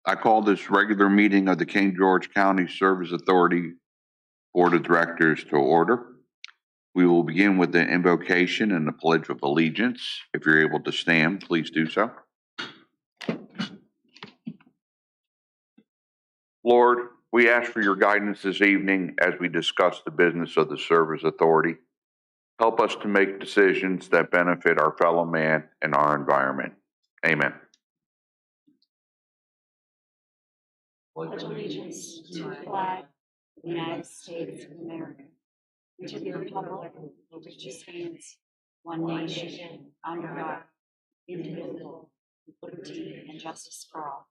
I call this regular meeting of the King George County Service Authority Board of Directors to order. We will begin with the invocation and the Pledge of Allegiance. If you're able to stand, please do so. Lord, we ask for your guidance this evening as we discuss the business of the Service Authority. Help us to make decisions that benefit our fellow man and our environment. Amen. Pledge allegiance to the flag of the United States of America, and to the republic for which it stands, one nation, under God, indivisible, with liberty and justice for all.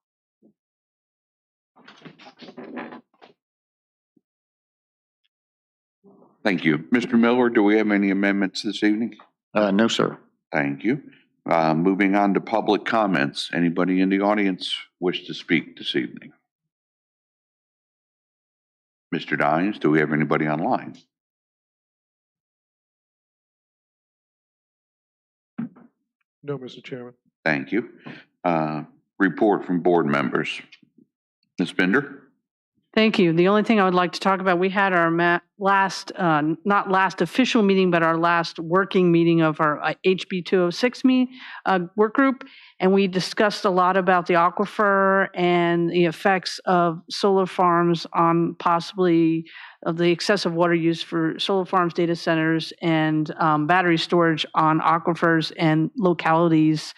Thank you. Mr. Miller, do we have any amendments this evening? No, sir. Thank you. Moving on to public comments. Anybody in the audience wish to speak this evening? Mr. Dines, do we have anybody online? No, Mr. Chairman. Thank you. Report from board members. Ms. Bender? Thank you. The only thing I would like to talk about, we had our last, not last official meeting, but our last working meeting of our HB 206 work group. And we discussed a lot about the aquifer and the effects of solar farms on possibly of the excessive water use for solar farms, data centers, and battery storage on aquifers and localities.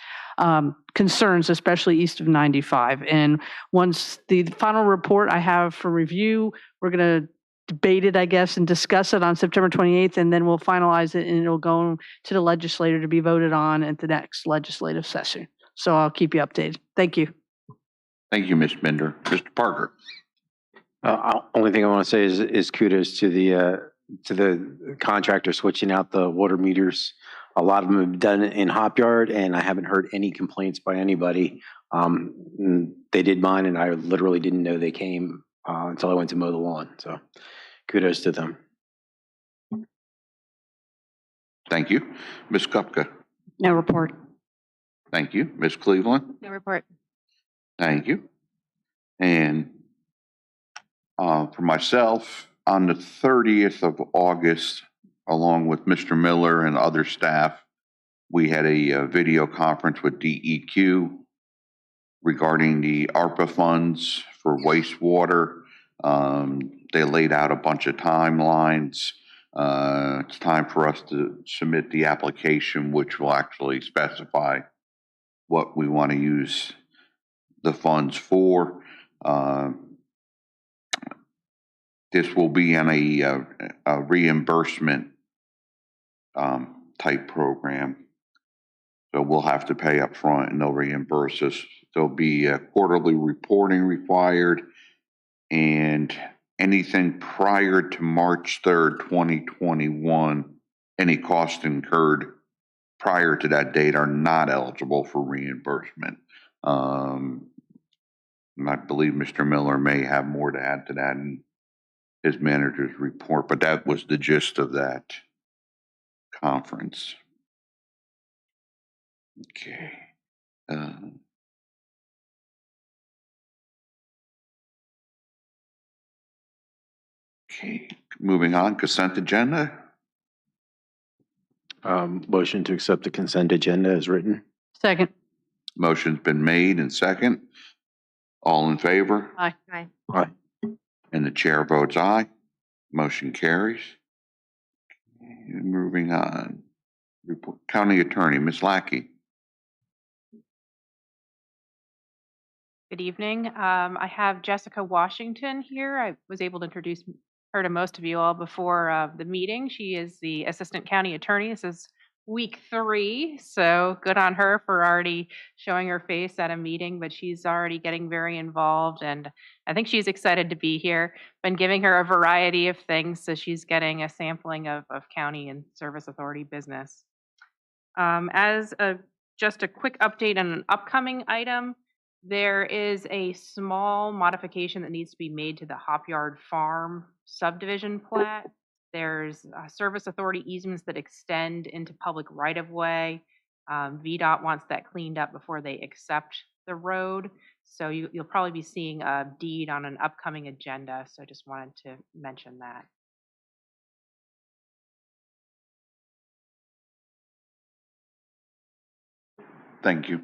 Concerns, especially east of 95. And once the final report I have for review, we're going to debate it, I guess, and discuss it on September 28th, and then we'll finalize it, and it'll go to the legislator to be voted on at the next legislative session. So I'll keep you updated. Thank you. Thank you, Ms. Bender. Mr. Parker? Only thing I want to say is kudos to the contractor switching out the water meters. A lot of them have done it in Hop Yard, and I haven't heard any complaints by anybody. They did mine, and I literally didn't know they came until I went to mow the lawn. So kudos to them. Thank you. Ms. Kupka? No report. Thank you. Ms. Cleveland? No report. Thank you. And for myself, on the 30th of August, along with Mr. Miller and other staff, we had a video conference with DEQ regarding the ARPA funds for wastewater. They laid out a bunch of timelines. It's time for us to submit the application, which will actually specify what we want to use the funds for. This will be in a reimbursement type program. So we'll have to pay up front and they'll reimburse us. There'll be a quarterly reporting required, and anything prior to March 3rd, 2021, any cost incurred prior to that date are not eligible for reimbursement. And I believe Mr. Miller may have more to add to that in his manager's report, but that was the gist of that conference. Okay. Okay, moving on, consent agenda. Motion to accept the consent agenda as written. Second. Motion's been made and second. All in favor? Aye. Aye. Aye. And the chair votes aye. Motion carries. Moving on. Report, County Attorney, Ms. Lackey. Good evening. I have Jessica Washington here. I was able to introduce her to most of you all before the meeting. She is the Assistant County Attorney. This is week 3, so good on her for already showing her face at a meeting, but she's already getting very involved, and I think she's excited to be here. Been giving her a variety of things, so she's getting a sampling of county and service authority business. Just a quick update on an upcoming item, there is a small modification that needs to be made to the Hop Yard Farm subdivision plat. There's service authority easements that extend into public right-of-way. VDOT wants that cleaned up before they accept the road. So you'll probably be seeing a deed on an upcoming agenda. So I just wanted to mention that. Thank you.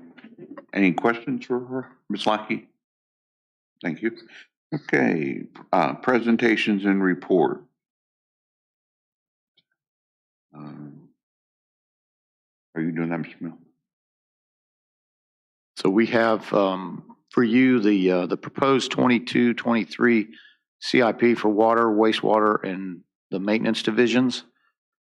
Any questions for her, Ms. Lackey? Thank you. Okay, presentations and report. Are you doing that, Mr. Mill? So we have for you the proposed 22-23 CIP for water, wastewater, and the maintenance divisions.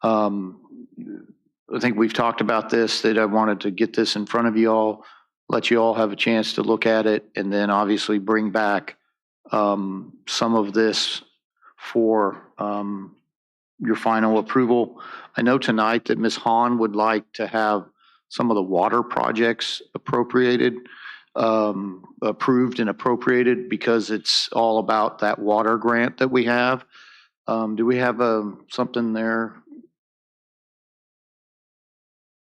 I think we've talked about this, that I wanted to get this in front of you all, let you all have a chance to look at it, and then obviously bring back some of this for your final approval. I know tonight that Ms. Hahn would like to have some of the water projects appropriated, approved and appropriated, because it's all about that water grant that we have. Do we have something there?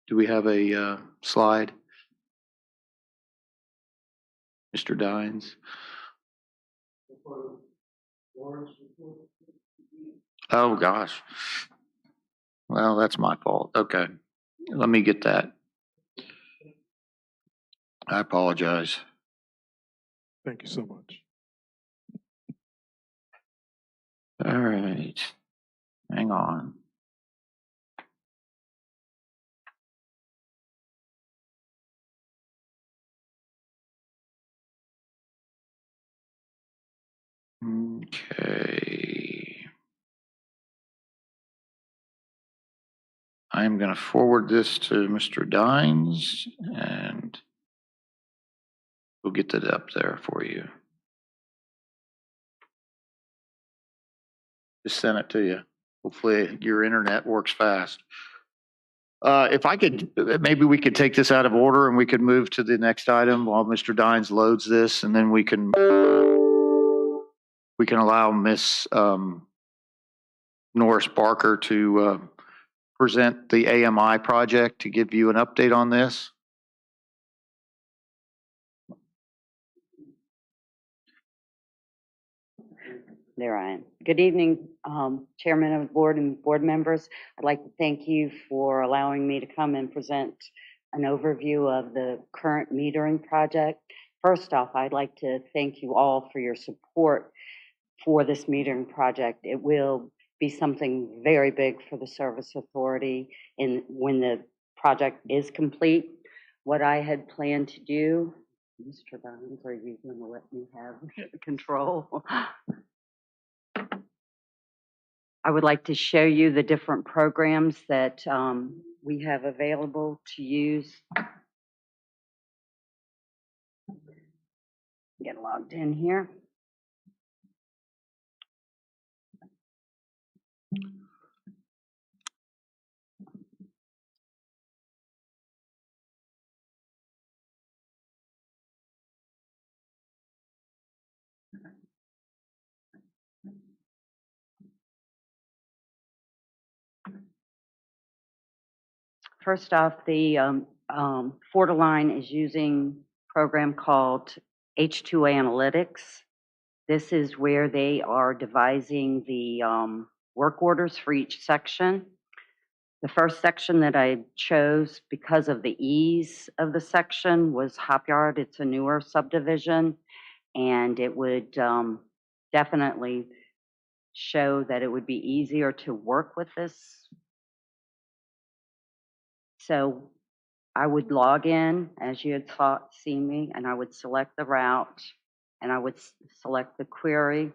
Do we have a slide? Mr. Dines? Oh, gosh. Well, that's my fault. Okay. Let me get that. I apologize. Thank you so much. All right. Hang on. Okay. I'm going to forward this to Mr. Dines, and we'll get that up there for you. Just send it to you. Hopefully your internet works fast. If I could, maybe we could take this out of order and we could move to the next item while Mr. Dines loads this, and then we can allow Miss Norris Barker to present the AMI project to give you an update on this. There I am. Good evening, Chairman of the Board and board members. I'd like to thank you for allowing me to come and present an overview of the current metering project. First off, I'd like to thank you all for your support for this metering project. It will be something very big for the Service Authority when the project is complete. What I had planned to do, Mr. Barnes, are you going to let me have control? I would like to show you the different programs that we have available to use. Get logged in here. First off, the Fortiline is using a program called H2 Analytics. This is where they are devising the work orders for each section. The first section that I chose because of the ease of the section was Hop Yard. It's a newer subdivision, and it would definitely show that it would be easier to work with this. So I would log in as you had seen me, and I would select the route, and I would select the query.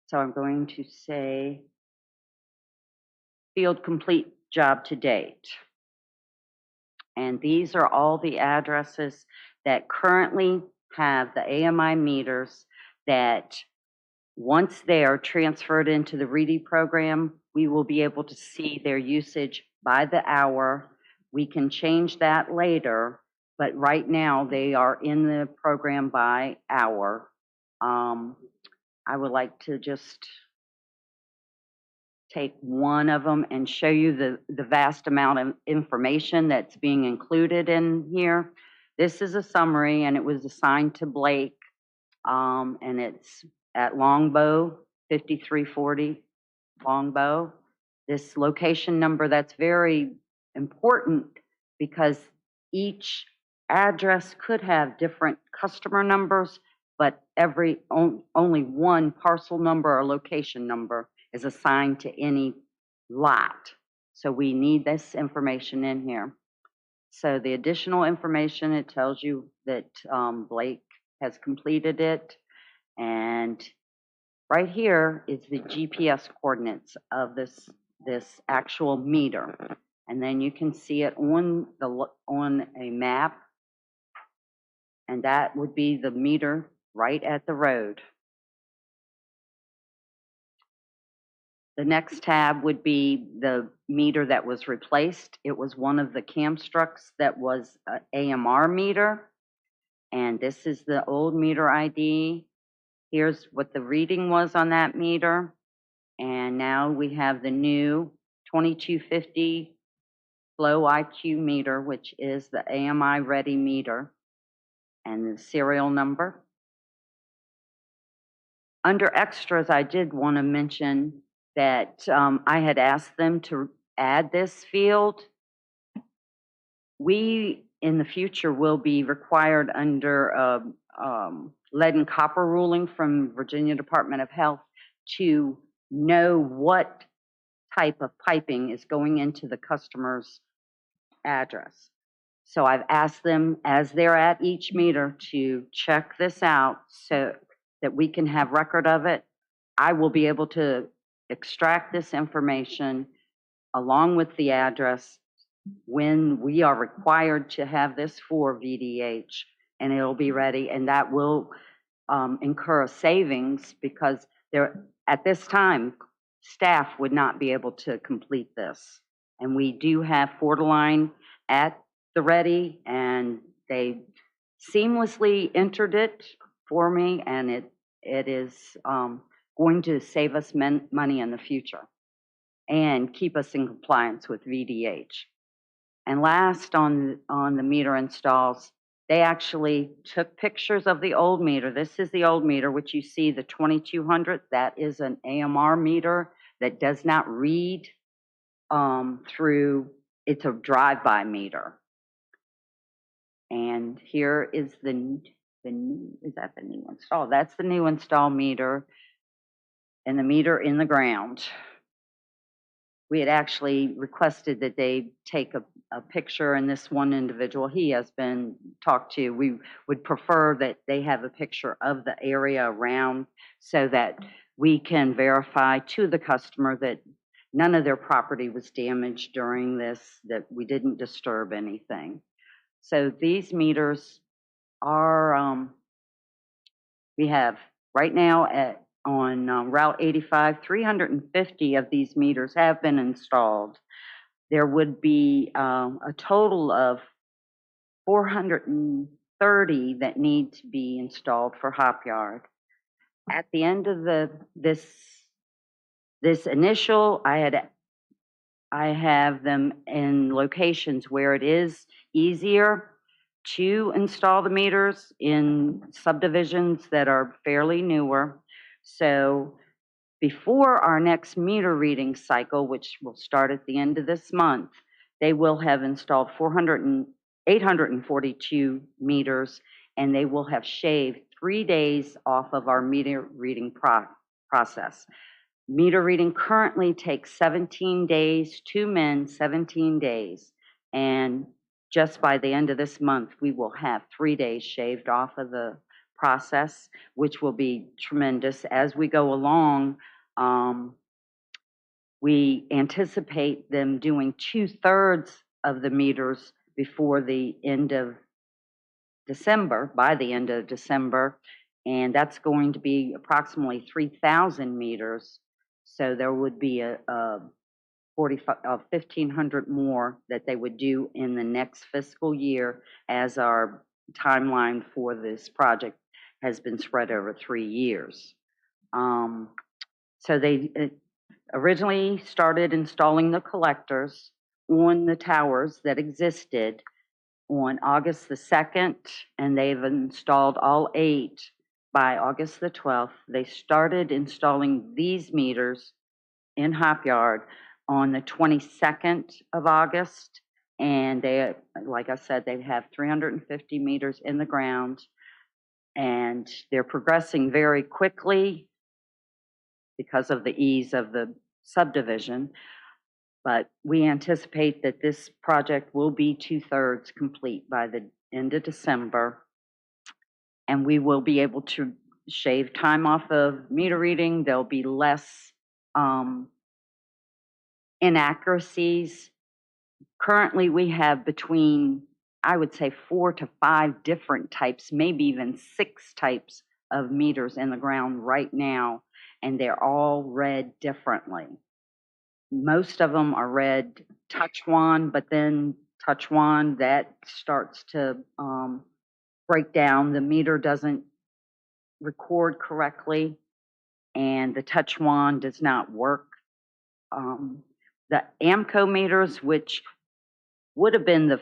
So I'm going to say field complete job to date. And these are all the addresses that currently have the AMI meters that once they are transferred into the READY program, we will be able to see their usage by the hour. We can change that later, but right now they are in the program by hour. I would like to just take one of them and show you the vast amount of information that's being included in here. This is a summary, and it was assigned to Blake, and it's at Longbow, 5340 Longbow. This location number, that's very important because each address could have different customer numbers, but only one parcel number or location number is assigned to any lot. So we need this information in here. So the additional information, it tells you that Blake has completed it. And right here is the GPS coordinates of this actual meter. And then you can see it on a map. And that would be the meter right at the road. The next tab would be the meter that was replaced. It was one of the Camstrucks that was an AMR meter. And this is the old meter ID. Here's what the reading was on that meter. And now we have the new 2250 Flow IQ meter, which is the AMI ready meter, and the serial number. Under extras, I did want to mention that I had asked them to add this field. We, in the future, will be required under lead and copper ruling from Virginia Department of Health to know what type of piping is going into the customer's address. So I've asked them, as they're at each meter, to check this out so that we can have record of it. I will be able to extract this information along with the address when we are required to have this for VDH, and it'll be ready, and that will incur a savings because at this time, staff would not be able to complete this. And we do have Fortiline at the ready, and they seamlessly entered it for me, and it is going to save us money in the future and keep us in compliance with VDH. And last on the meter installs, they actually took pictures of the old meter. This is the old meter, which you see, the 2200. That is an AMR meter that does not read through, it's a drive-by meter. And here is is that the new install? That's the new install meter, and the meter in the ground. We had actually requested that they take a picture, and this one individual, he has been talked to. We would prefer that they have a picture of the area around so that we can verify to the customer that none of their property was damaged during this, that we didn't disturb anything. So these meters are, we have right now on Route 85, 350 of these meters have been installed. There would be a total of 430 that need to be installed for Hop Yard. At the end of this initial, I have them in locations where it is easier to install the meters in subdivisions that are fairly newer. So before our next meter reading cycle, which will start at the end of this month, they will have installed 842 meters, and they will have shaved 3 days off of our meter reading process. Meter reading currently takes 17 days, 2 men, 17 days. And just by the end of this month, we will have 3 days shaved off of the process, which will be tremendous. As we go along, we anticipate them doing 2/3 of the meters before the end of December, by the end of December, and that's going to be approximately 3,000 meters. So there would be a 1,500 more that they would do in the next fiscal year, as our timeline for this project has been spread over 3 years. So they originally started installing the collectors on the towers that existed on August the 2nd, and they've installed all 8 by August the 12th. They started installing these meters in Hop Yard on the 22nd of August, and they, like I said, they have 350 meters in the ground, and they're progressing very quickly because of the ease of the subdivision. But we anticipate that this project will be 2/3 complete by the end of December. And we will be able to shave time off of meter reading. There'll be less inaccuracies. Currently, we have between, I would say, 4 to 5 different types, maybe even 6 types of meters in the ground right now, and they're all read differently. Most of them are read touch wand, but then touch wand, that starts to break down. The meter doesn't record correctly, and the touch wand does not work. The AMCO meters, which would have been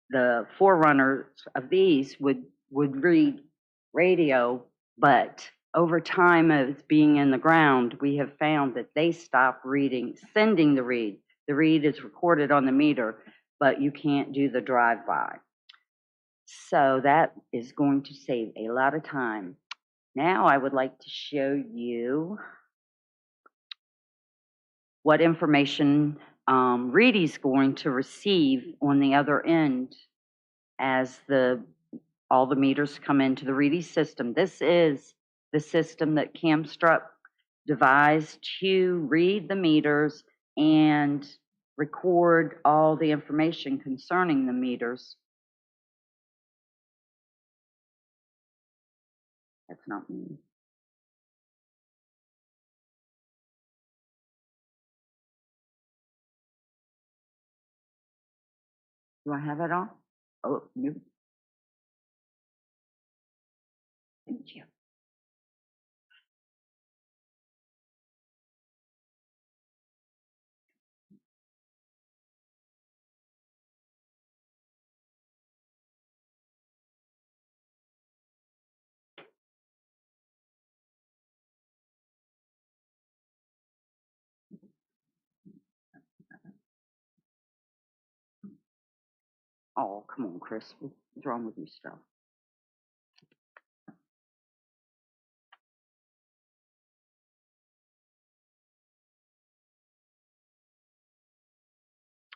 the forerunners of these, would read radio, but over time as being in the ground, we have found that they stop sending the read. The read is recorded on the meter, but you can't do the drive-by. So that is going to save a lot of time. Now I would like to show you what information Reedy's going to receive on the other end as all the meters come into the Reedy system. This is the system that Camstrup devised to read the meters and record all the information concerning the meters. That's not me. Do I have it on? Oh, no. Thank you. Oh, come on, Chris. What's wrong with you stuff?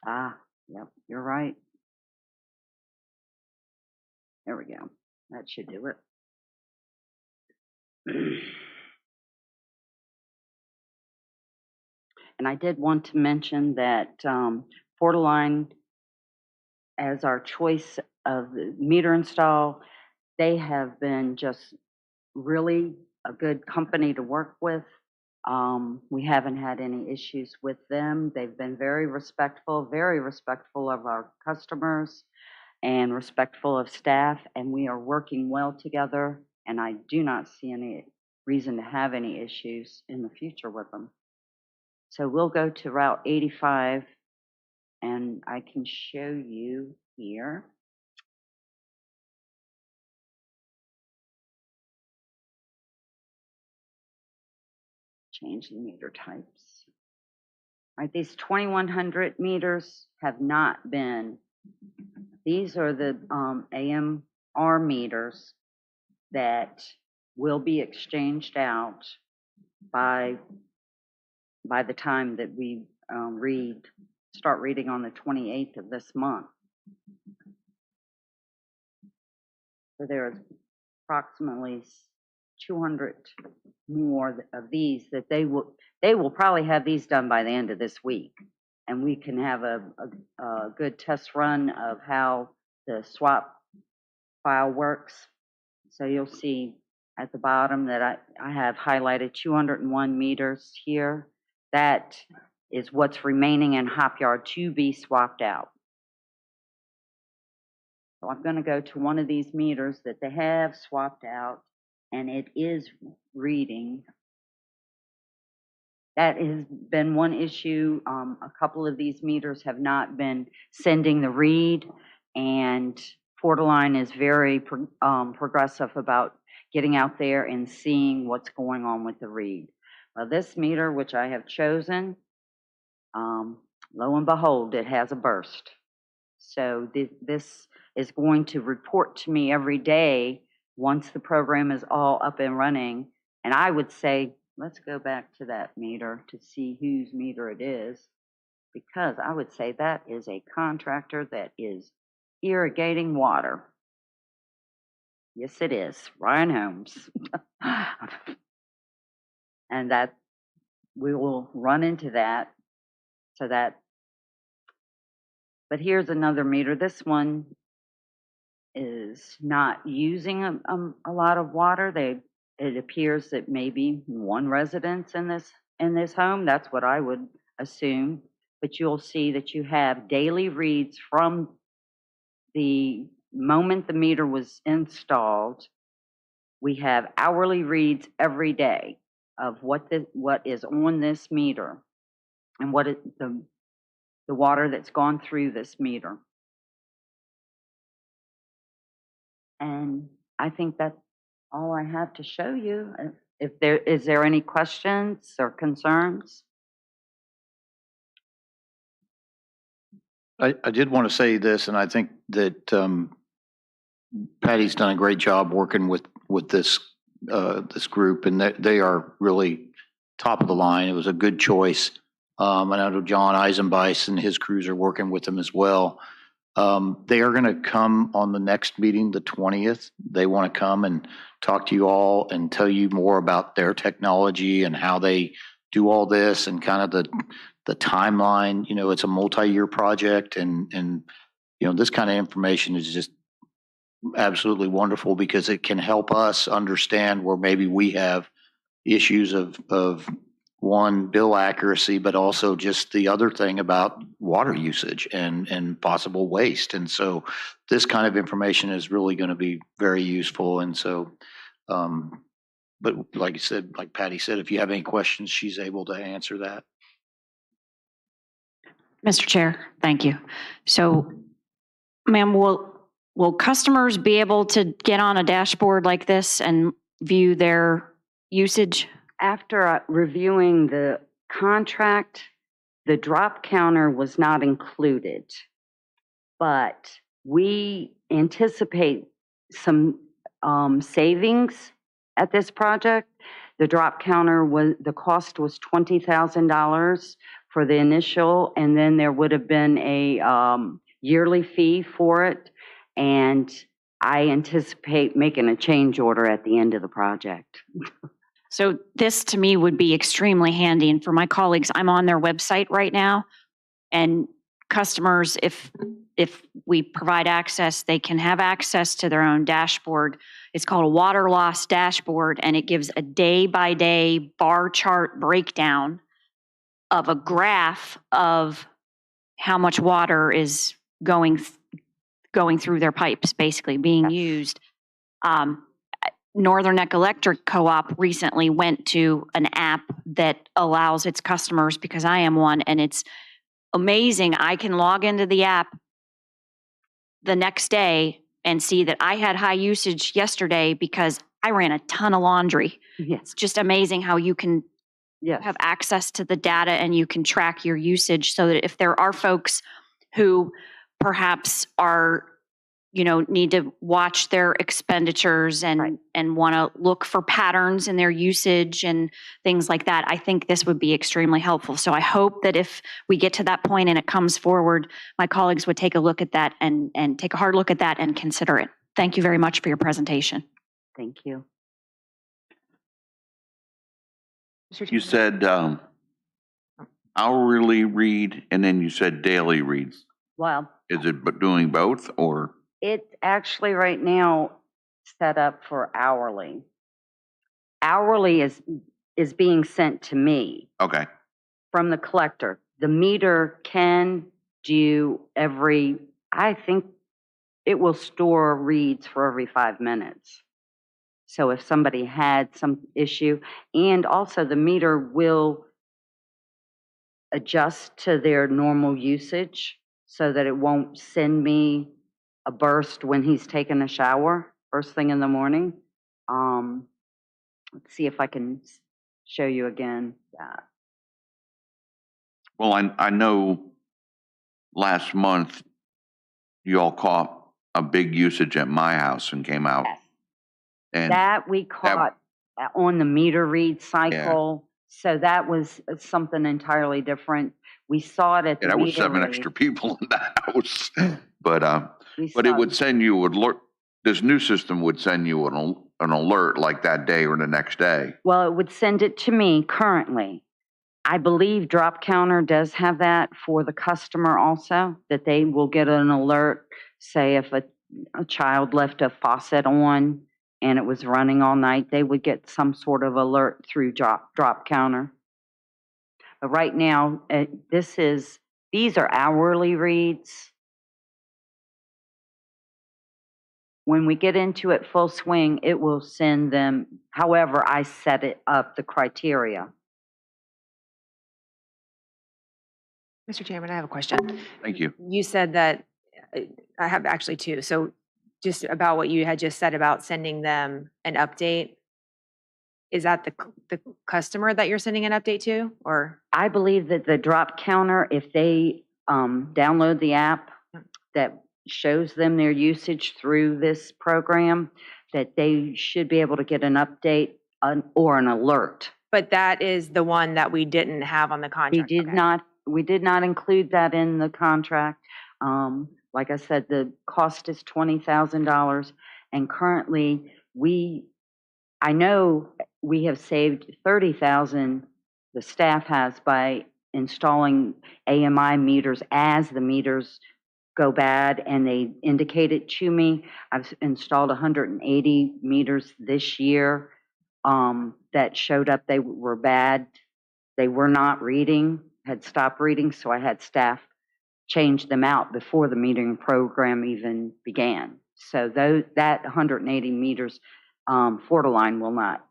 Ah, yep, you're right. There we go. That should do it. And I did want to mention that Portaline, as our choice of the meter install, they have been just really a good company to work with. We haven't had any issues with them. They've been very respectful of our customers and respectful of staff, and we are working well together, and I do not see any reason to have any issues in the future with them. So we'll go to Route 85, and I can show you here. Change the meter types. All right, these 2100 meters have not been, these are the AMR meters that will be exchanged out by the time that we start reading on the 28th of this month. So there's approximately 200 more of these that they will probably have these done by the end of this week, and we can have a good test run of how the swap file works. So you'll see at the bottom that I have highlighted 201 meters here. That is what's remaining in Hop Yard to be swapped out. So I'm going to go to one of these meters that they have swapped out, and it is reading. That has been one issue. A couple of these meters have not been sending the read. And Portaline is very progressive about getting out there and seeing what's going on with the read. Well, this meter, which I have chosen, lo and behold, it has a burst. So this is going to report to me every day once the program is all up and running. And I would say, let's go back to that meter to see whose meter it is, because I would say that is a contractor that is irrigating water. Yes, it is. Ryan Holmes. And that we will run into that. So that, but here's another meter. This one is not using a lot of water. It appears that maybe one residence in this home. That's what I would assume. But you'll see that you have daily reads from the moment the meter was installed. We have hourly reads every day of what is on this meter and the water that's gone through this meter. And I think that's all I have to show you. Is there any questions or concerns? I did want to say this, and I think that Patty's done a great job working with this group, and they are really top of the line. It was a good choice. And I know John Eisenbeis and his crews are working with them as well. They are going to come on the next meeting, the 20th. They want to come and talk to you all and tell you more about their technology and how they do all this and kind of the timeline. You know, it's a multi-year project, and you know, this kind of information is just absolutely wonderful because it can help us understand where maybe we have issues of one, bill accuracy, but also just the other thing about water usage and possible waste. And so this kind of information is really going to be very useful. And so, but like you said, like Patty said, if you have any questions, she's able to answer that. Mr. Chair, thank you. So, ma'am, will customers be able to get on a dashboard like this and view their usage? After reviewing the contract, the drop counter was not included, but we anticipate some savings at this project. The drop counter the cost was $20,000 for the initial, and then there would have been a yearly fee for it. And I anticipate making a change order at the end of the project. So this to me would be extremely handy. And for my colleagues, I'm on their website right now. And customers, if we provide access, they can have access to their own dashboard. It's called a water loss dashboard, and it gives a day-by-day bar chart breakdown of a graph of how much water is going through their pipes, basically being used. Northern Neck Electric Co-op recently went to an app that allows its customers, because I am one, and it's amazing. I can log into the app the next day and see that I had high usage yesterday because I ran a ton of laundry. Yes. It's just amazing how you can Yes. have access to the data and you can track your usage, so that if there are folks who perhaps are, need to watch their expenditures and Right. and want to look for patterns in their usage and things like that, I think this would be extremely helpful. So I hope that if we get to that point and it comes forward, my colleagues would take a look at that and take a hard look at that and consider it. Thank you very much for your presentation. Thank you. You said hourly read, and then you said daily reads. Well, Is it doing both, or? it's actually right now set up for hourly. Hourly is being sent to me Okay, from the collector. The meter can do I think it will store reads for every 5 minutes. So if somebody had some issue, and also the meter will adjust to their normal usage so that it won't send me a burst when he's taking a shower, first thing in the morning. Let's see if I can show you again that. Well, I know last month you all caught a big usage at my house and came out. Yes. And That we caught on the meter read cycle. So that was something entirely different. We saw it at the that was meter 7 read. extra people in the house. But We it saw would send you alert. This new system would send you an alert like that day or the next day. Well, it would send it to me currently. I believe Drop Counter does have that for the customer also, that they will get an alert, say if a child left a faucet on and it was running all night, they would get some sort of alert through Drop Counter. But right now, these are hourly reads. When we get into it full swing, it will send them however I set it up, the criteria. Mr. Chairman, I have a question. Thank you. You said that, I have actually two. So just about what you had just said about sending them an update. Is that the customer that you're sending an update to, or? I believe that the Drop Counter, if they download the app that shows them their usage through this program, that they should be able to get an update or an alert. But that is the one that we didn't have on the contract. We did not include that in the contract. Like I said, the cost is $20,000, and currently I know we have saved $30,000. The staff has by installing AMI meters as the meters go bad, and they indicate it to me. I've installed 180 meters this year that showed up they were bad. They were not reading, had stopped reading, so I had staff change them out before the metering program even began. So that 180 meters, Fortiline will not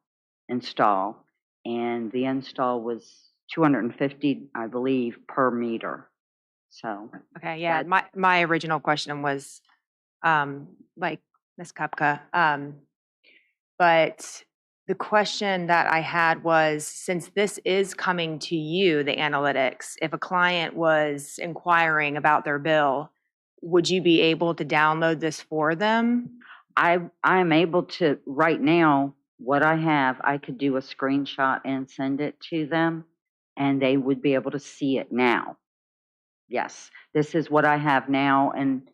install, and the install was $250, I believe, per meter. So Okay, yeah, my original question was, like Ms. Kupka, but the question that I had was, since this is coming to you, the analytics, if a client was inquiring about their bill, would you be able to download this for them? I'm able to, right now, what I have, I could do a screenshot and send it to them, and they would be able to see it now. Yes, this is what I have now, and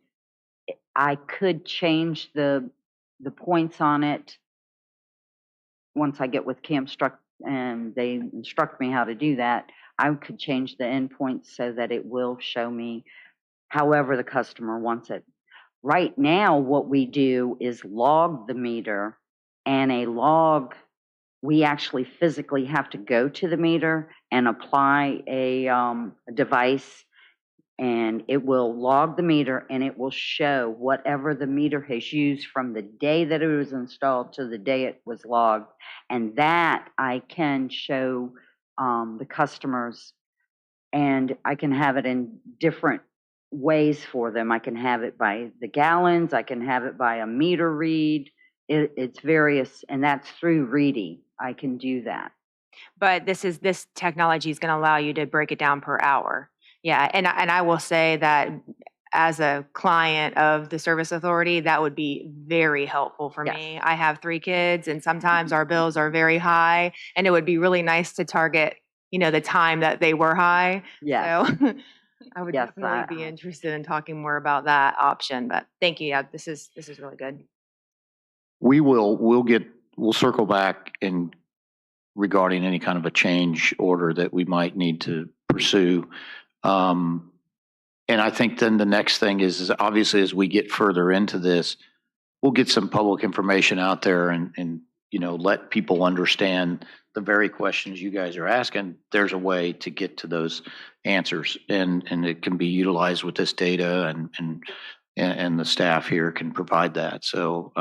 I could change the points on it once I get with CAMStruct and they instruct me how to do that. I could change the endpoints so that it will show me however the customer wants it. Right now, what we do is log the meter, and a log, we actually physically have to go to the meter and apply a device, and it will log the meter, and it will show whatever the meter has used from the day that it was installed to the day it was logged. And that I can show the customers, and I can have it in different ways for them. I can have it by the gallons, I can have it by a meter read. It's various, and that's through Reedy. I can do that. But this technology is going to allow you to break it down per hour. Yeah, and I will say that as a client of the service authority, that would be very helpful for me. I have 3 kids, and sometimes our bills are very high, and it would be really nice to target, the time that they were high. Yes. So I would definitely be interested in talking more about that option. But thank you. Yeah, this is really good. We'll circle back regarding any kind of a change order that we might need to pursue. And I think then the next thing is obviously as we get further into this, we'll get some public information out there and let people understand the very questions you guys are asking. There's a way to get to those answers, and it can be utilized with this data, and the staff here can provide that. So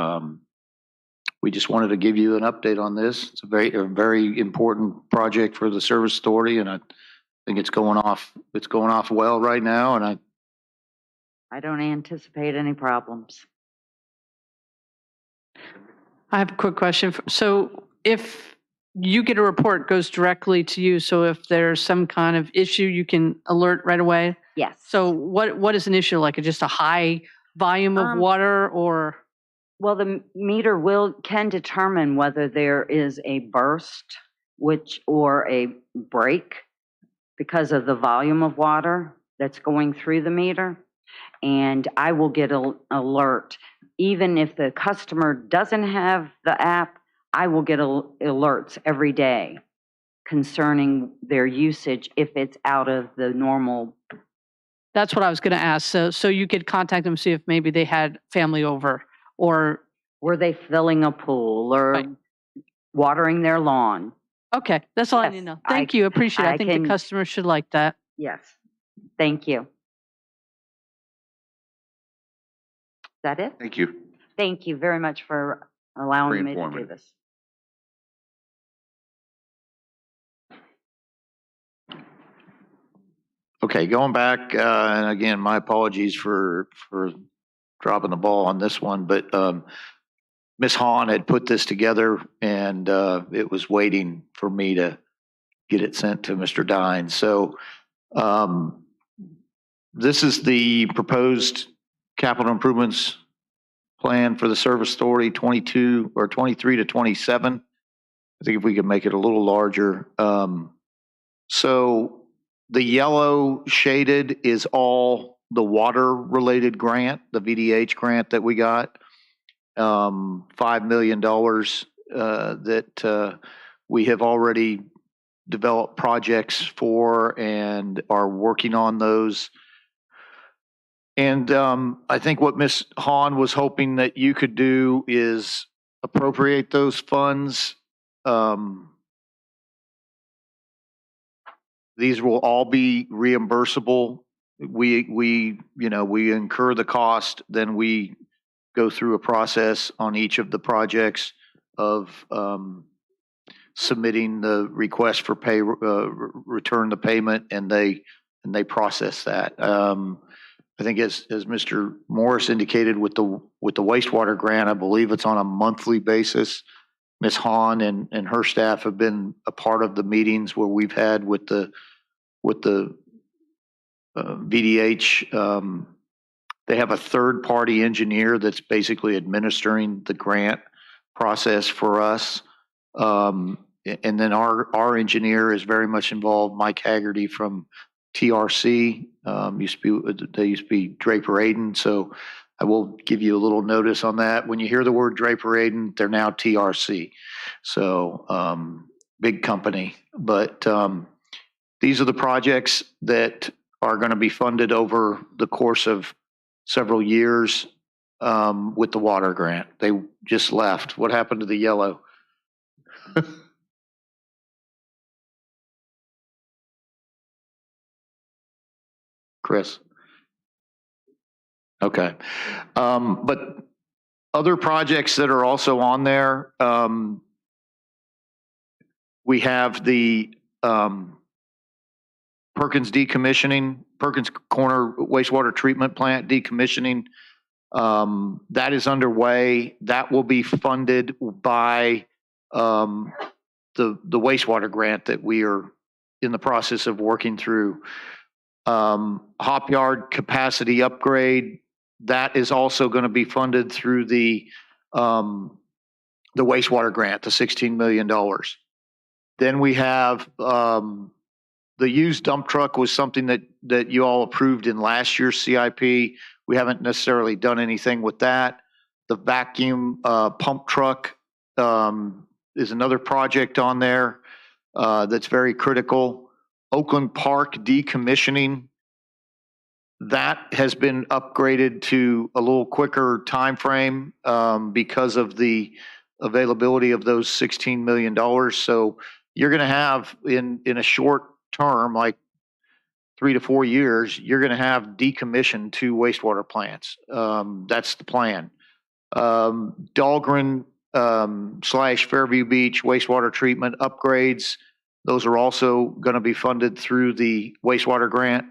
we just wanted to give you an update on this. It's a very important project for the service authority, and I think it's going off well right now, and I don't anticipate any problems. I have a quick question. So if you get a report, it goes directly to you. So if there's some kind of issue, you can alert right away. Yes. So what is an issue? Like just a high volume of water or? Well, the meter can determine whether there is a burst, or a break because of the volume of water that's going through the meter. And I will get an alert. Even if the customer doesn't have the app, I will get alerts every day concerning their usage if it's out of the normal. That's what I was going to ask. So you could contact them, see if maybe they had family over or. Were they filling a pool or Right. watering their lawn? Okay, that's all I Yes, need to know. Thank you, appreciate it. I I think can- the customers should like that. Yes. Thank you. Is that it? Thank you. Thank you very much for allowing Very me to do informative. this. Okay, going back, and again, my apologies for dropping the ball on this one, but Ms. Hahn had put this together and it was waiting for me to get it sent to Mr. Dine. So this is the proposed capital improvements plan for the Service Authority 22 or 23 to 27. I think if we could make it a little larger. So the yellow shaded is all the water related grant, the VDH grant that we got. $5 million that we have already developed projects for and are working on those. And I think what Ms. Hahn was hoping that you could do is appropriate those funds. These will all be reimbursable. We incur the cost, then we go through a process on each of the projects of submitting the request for pay, return the payment, and they process that. I think as Mr. Morris indicated with the wastewater grant, I believe it's on a monthly basis. Ms. Hahn and her staff have been a part of the meetings where we've had with the VDH. They have a third-party engineer that's basically administering the grant process for us. And then our engineer is very much involved, Mike Haggerty from TRC. They used to be Draper Aiden. So I will give you a little notice on that. When you hear the word Draper Aiden, they're now TRC. So big company. But these are the projects that are going to be funded over the course of several years with the water grant. They just left. What happened to the yellow? Chris? Okay. But other projects that are also on there, we have the Perkins Corner wastewater treatment plant decommissioning. That is underway. That will be funded by the wastewater grant that we are in the process of working through. Hop yard capacity upgrade, that is also going to be funded through the wastewater grant, the $16 million. Then we have the used dump truck was something that you all approved in last year's CIP. We haven't necessarily done anything with that. The vacuum pump truck is another project on there that's very critical. Oakland Park decommissioning, that has been upgraded to a little quicker time frame because of the availability of those $16 million. So you're going to have in a short term, like 3 to 4 years, you're going to have decommissioned 2 wastewater plants. That's the plan. Dahlgren / Fairview Beach wastewater treatment upgrades, those are also going to be funded through the wastewater grant.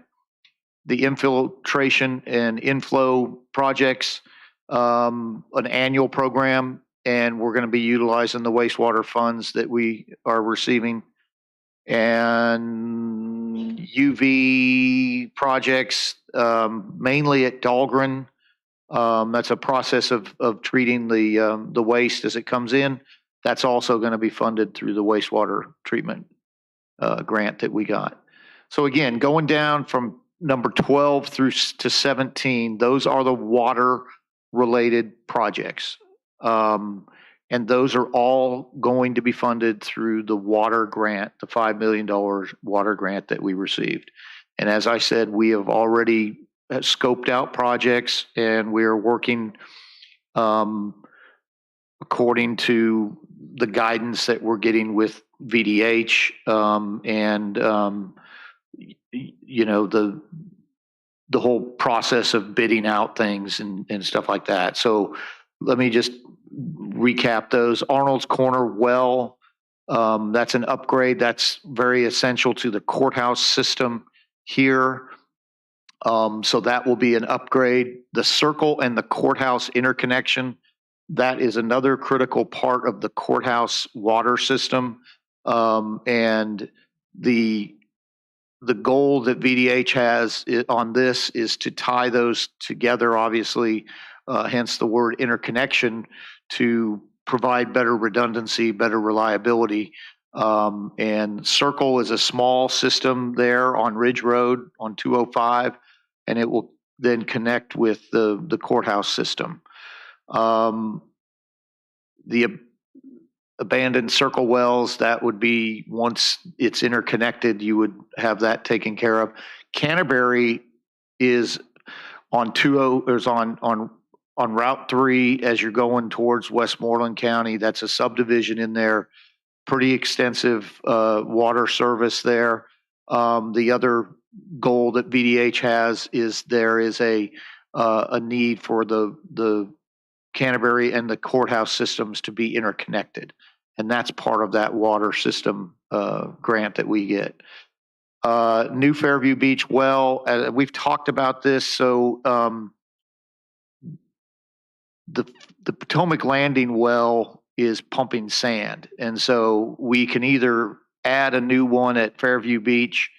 the infiltration and inflow projects, an annual program, and we're going to be utilizing the wastewater funds that we are receiving. And UV projects, mainly at Dahlgren. That's a process of treating the waste as it comes in. That's also going to be funded through the wastewater treatment grant that we got. So again, going down from number 12 through to 17, those are the water-related projects. And those are all going to be funded through the water grant, the $5 million water grant that we received. And as I said, we have already scoped out projects, and we are working according to the guidance that we're getting with VDH you know, the whole process of bidding out things and stuff like that. So let me just recap those. Arnold's Corner well, that's an upgrade. That's very essential to the courthouse system here. So that will be an upgrade. The circle and the courthouse interconnection, that is another critical part of the courthouse water system. And the goal that VDH has on this is to tie those together, obviously, hence the word interconnection, to provide better redundancy, better reliability. And Circle is a small system there on Ridge Road on 205, and it will then connect with the courthouse system. The abandoned Circle wells, that would be, once it's interconnected, you would have that taken care of. Canterbury is on on Route 3 as you're going towards Westmoreland County. That's a subdivision in there, pretty extensive water service there. The other goal that VDH has is there is a need for the Canterbury and the courthouse systems to be interconnected. And that's part of that water system grant that we get. New Fairview Beach well, we've talked about this. So the Potomac Landing well is pumping sand. And so we can either add a new one at Fairview Beach,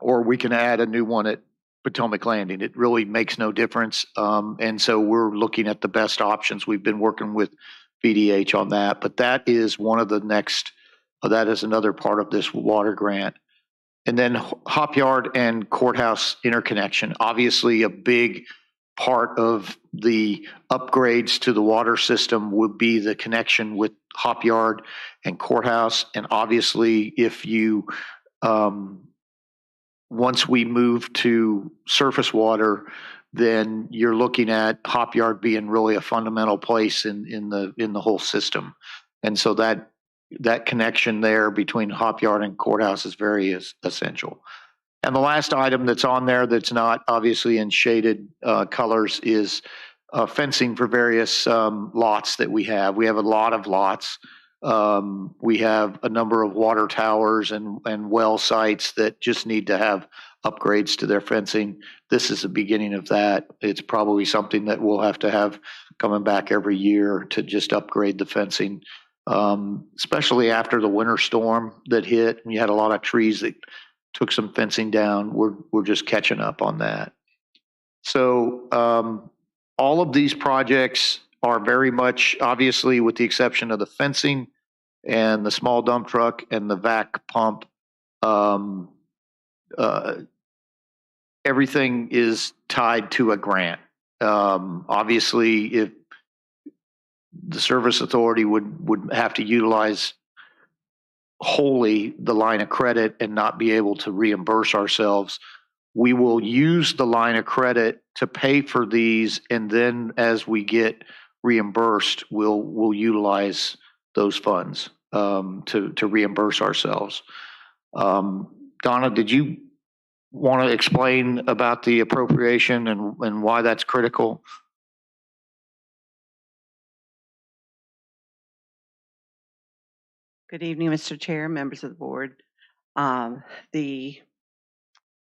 or we can add a new one at Potomac Landing. It really makes no difference. And so we're looking at the best options. We've been working with VDH on that, but that is one of the next, that is another part of this water grant. And then Hop Yard and courthouse interconnection, obviously a big part of the upgrades to the water system would be the connection with Hop Yard and courthouse. And obviously if you, once we move to surface water, then you're looking at Hop Yard being really a fundamental place in the whole system. And so that connection there between Hop Yard and courthouse is very essential. And the last item that's on there that's not obviously in shaded colors is fencing for various lots that we have. We have a lot of lots. We have a number of water towers and well sites that just need to have upgrades to their fencing. This is the beginning of that. It's probably something that we'll have to have coming back every year to just upgrade the fencing, especially after the winter storm that hit. We had a lot of trees that took some fencing down. We're just catching up on that. So all of these projects are very much, obviously, with the exception of the fencing and the small dump truck and the vac pump, everything is tied to a grant. Obviously, if the service authority would have to utilize wholly the line of credit and not be able to reimburse ourselves, we will use the line of credit to pay for these, and then as we get reimbursed, we'll utilize those funds to reimburse ourselves. Donna, did you want to explain about the appropriation and why that's critical? Good evening, Mr. Chair, members of the board. The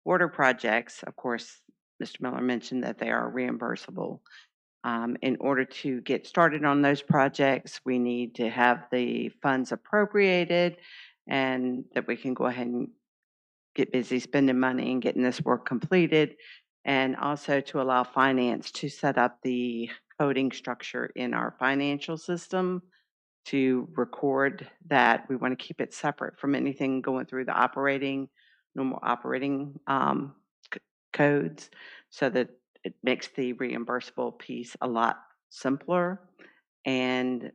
wastewater projects, of course, Mr. Miller mentioned that they are reimbursable. In order to get started on those projects, we need to have the funds appropriated and that we can go ahead and get busy spending money and getting this work completed. And also to allow finance to set up the coding structure in our financial system to record that. We want to keep it separate from anything going through the normal operating codes, so that it makes the reimbursable piece a lot simpler. And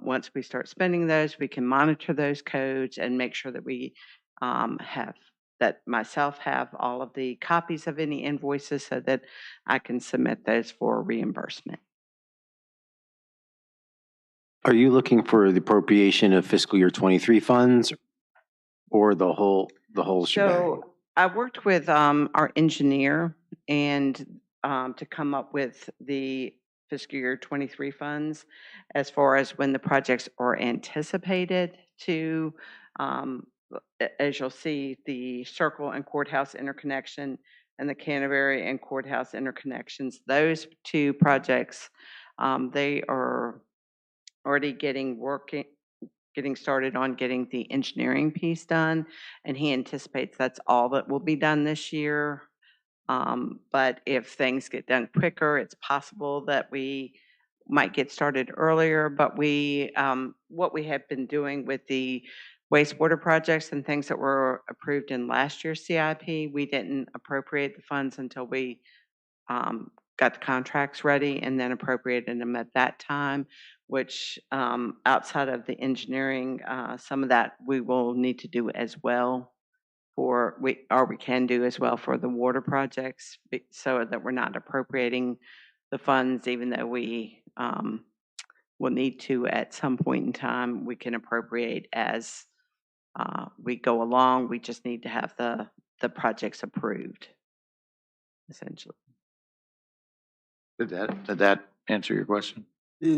once we start spending those, we can monitor those codes and make sure that we myself have all of the copies of any invoices so that I can submit those for reimbursement. Are you looking for the appropriation of fiscal year 23 funds or the whole shebang? So I worked with our engineer and to come up with the fiscal year 23 funds as far as when the projects are anticipated to, as you'll see, the Circle and Courthouse interconnection and the Canterbury and Courthouse interconnections. Those two projects, they are already getting started on getting the engineering piece done, and he anticipates that's all that will be done this year. But if things get done quicker, it's possible that we might get started earlier. But what we have been doing with the wastewater projects and things that were approved in last year's CIP, we didn't appropriate the funds until we got the contracts ready and then appropriated them at that time, which outside of the engineering, some of that we will need to do as well we can do as well for the water projects, so that we're not appropriating the funds, even though we will need to at some point in time. We can appropriate as we go along. We just need to have the projects approved, essentially. Did that answer your question?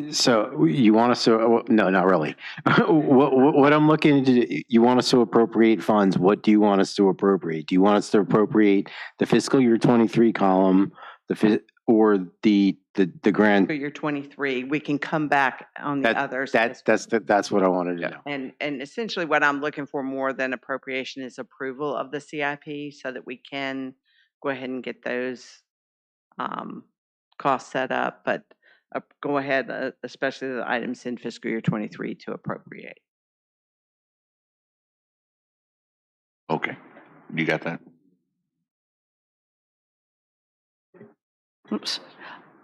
So you want us to, no, not really. What I'm looking to, you want us to appropriate funds. What do you want us to appropriate? Do you want us to appropriate the fiscal year 23 column, or the grant? For year 23, we can come back on the others. That's what I wanted to know. And essentially what I'm looking for more than appropriation is approval of the CIP, so that we can go ahead and get those costs set up, but go ahead, especially the items in fiscal year 23, to appropriate. Okay, you got that? Oops.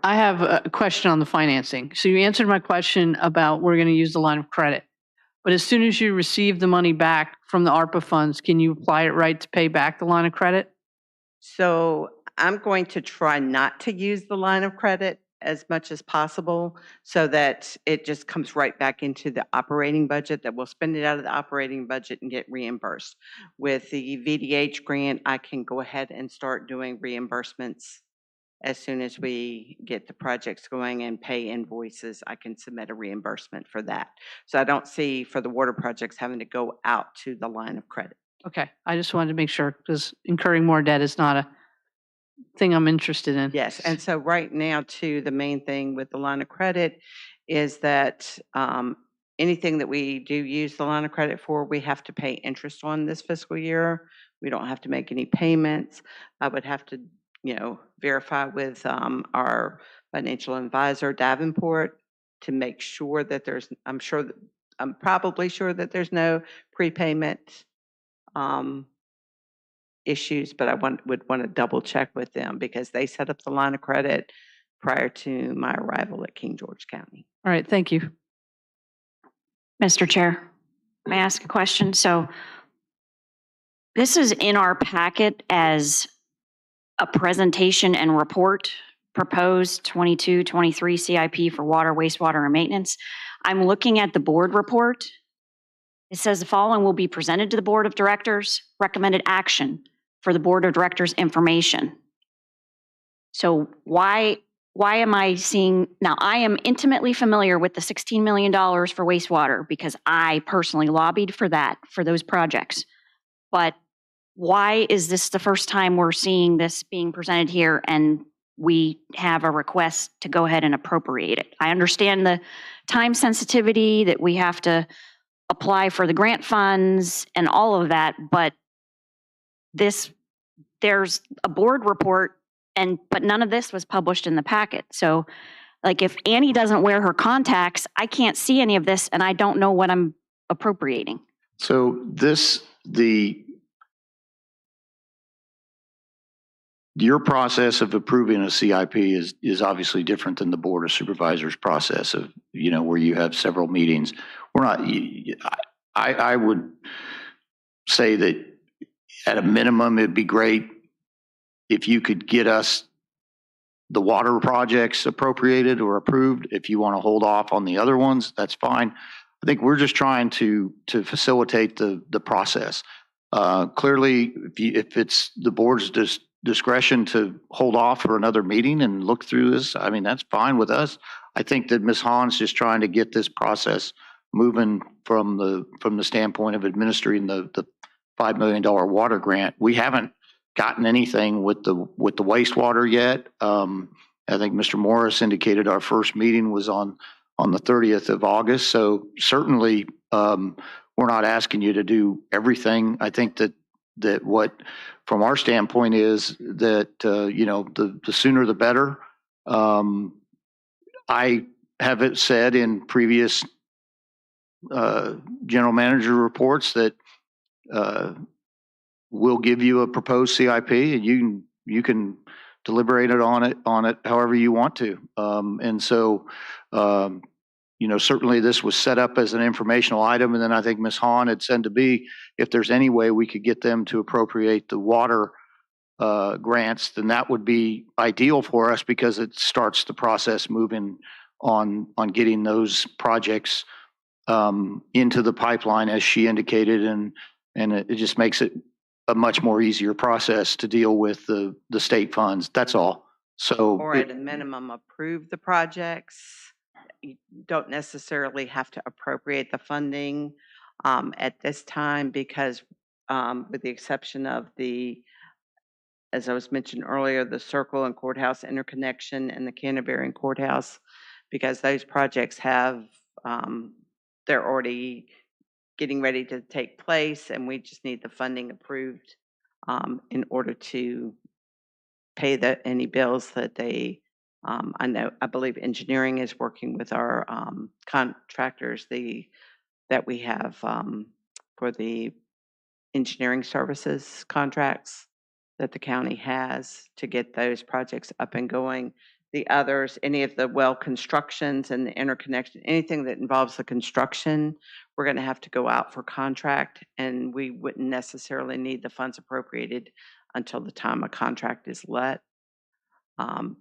I have a question on the financing. So you answered my question about we're going to use the line of credit. But as soon as you receive the money back from the ARPA funds, can you apply it right to pay back the line of credit? So I'm going to try not to use the line of credit as much as possible, so that it just comes right back into the operating budget, that we'll spend it out of the operating budget and get reimbursed. With the VDH grant, I can go ahead and start doing reimbursements as soon as we get the projects going and pay invoices. I can submit a reimbursement for that. So I don't see for the water projects having to go out to the line of credit. Okay, I just wanted to make sure, because incurring more debt is not a thing I'm interested in. Yes, and so right now too, the main thing with the line of credit is that anything that we do use the line of credit for, we have to pay interest on this fiscal year. We don't have to make any payments. I would have to, verify with our financial advisor, Davenport, to make sure that I'm probably sure that there's no prepayment issues, but I would want to double check with them, because they set up the line of credit prior to my arrival at King George County. All right, thank you. Mr. Chair, may I ask a question? So this is in our packet as a presentation and report, proposed 22-23 CIP for water, wastewater, and maintenance. I'm looking at the board report. It says the following will be presented to the board of directors, recommended action for the board of directors information. So why am I seeing, now I am intimately familiar with the $16 million for wastewater, because I personally lobbied for that, for those projects. But why is this the first time we're seeing this being presented here and we have a request to go ahead and appropriate it? I understand the time sensitivity that we have to apply for the grant funds and all of that, but there's a board report but none of this was published in the packet. So like if Annie doesn't wear her contacts, I can't see any of this and I don't know what I'm appropriating. So your process of approving a CIP is obviously different than the Board of Supervisors process of, where you have several meetings. I would say that at a minimum, it'd be great if you could get us the water projects appropriated or approved. If you want to hold off on the other ones, that's fine. I think we're just trying to facilitate the process. Clearly, if it's the board's discretion to hold off for another meeting and look through this, I mean, that's fine with us. I think that Ms. Hahn's just trying to get this process moving from the standpoint of administering the $5 million water grant. We haven't gotten anything with the wastewater yet. I think Mr. Morris indicated our first meeting was on the 30th of August. So certainly we're not asking you to do everything. I think that what from our standpoint is that, the sooner the better. I have it said in previous general manager reports that we'll give you a proposed CIP and you can deliberate on it however you want to. And so, certainly this was set up as an informational item. And then I think Ms. Hahn had said to be, if there's any way we could get them to appropriate the water grants, then that would be ideal for us because it starts the process moving on getting those projects into the pipeline as she indicated. And it just makes it a much more easier process to deal with the state funds. That's all. So, Or at a minimum, approve the projects. You don't necessarily have to appropriate the funding at this time because with the exception of as I was mentioned earlier, the Circle and Courthouse interconnection and the Canterbury and Courthouse, because those projects they're already getting ready to take place and we just need the funding approved in order to pay any bills that they I believe engineering is working with our contractors that we have for the engineering services contracts that the county has to get those projects up and going. The others, any of the well constructions and the interconnection, anything that involves the construction, we're going to have to go out for contract and we wouldn't necessarily need the funds appropriated until the time a contract is let.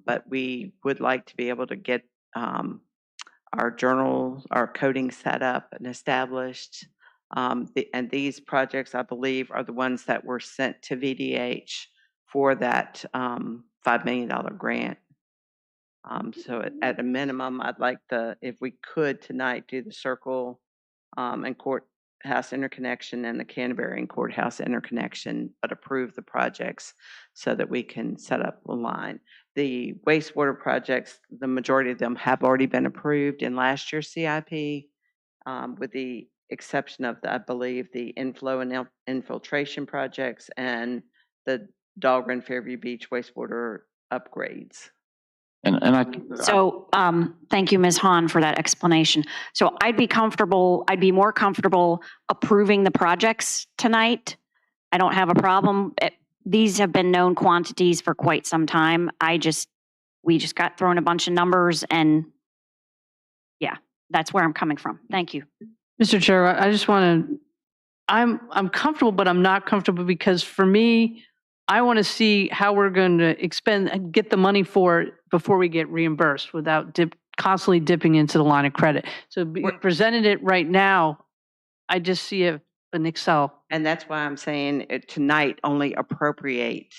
But we would like to be able to get our journals, our coding set up and established. And these projects, I believe, are the ones that were sent to VDH for that $5 million grant. So at a minimum, I'd like if we could tonight, do the Circle and Courthouse interconnection and the Canterbury and Courthouse interconnection, but approve the projects so that we can set up a line. The wastewater projects, the majority of them have already been approved in last year's CIP, with the exception of, I believe, the inflow and infiltration projects and the Dahlgren Fairview Beach wastewater upgrades. So thank you, Ms. Hahn, for that explanation. So I'd be more comfortable approving the projects tonight. I don't have a problem. These have been known quantities for quite some time. We just got thrown a bunch of numbers and yeah, that's where I'm coming from. Thank you. Mr. Chair, I just want to, I'm comfortable, but I'm not comfortable because for me, I want to see how we're going to get the money for it before we get reimbursed without constantly dipping into the line of credit. So presented it right now, I just see an Excel. And that's why I'm saying tonight only appropriate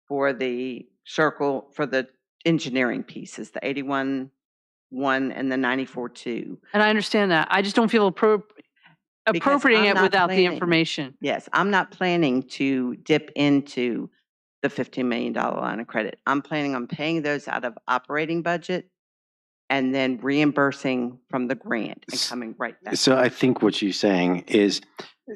for the Circle, for the engineering pieces, the 81-1 and the 94-2. And I understand that. I just don't feel appropriating I'm it not without the planning- information. Yes, I'm not planning to dip into the $15 million line of credit. I'm planning on paying those out of operating budget and then reimbursing from the grant and coming right back. So I think what you're saying is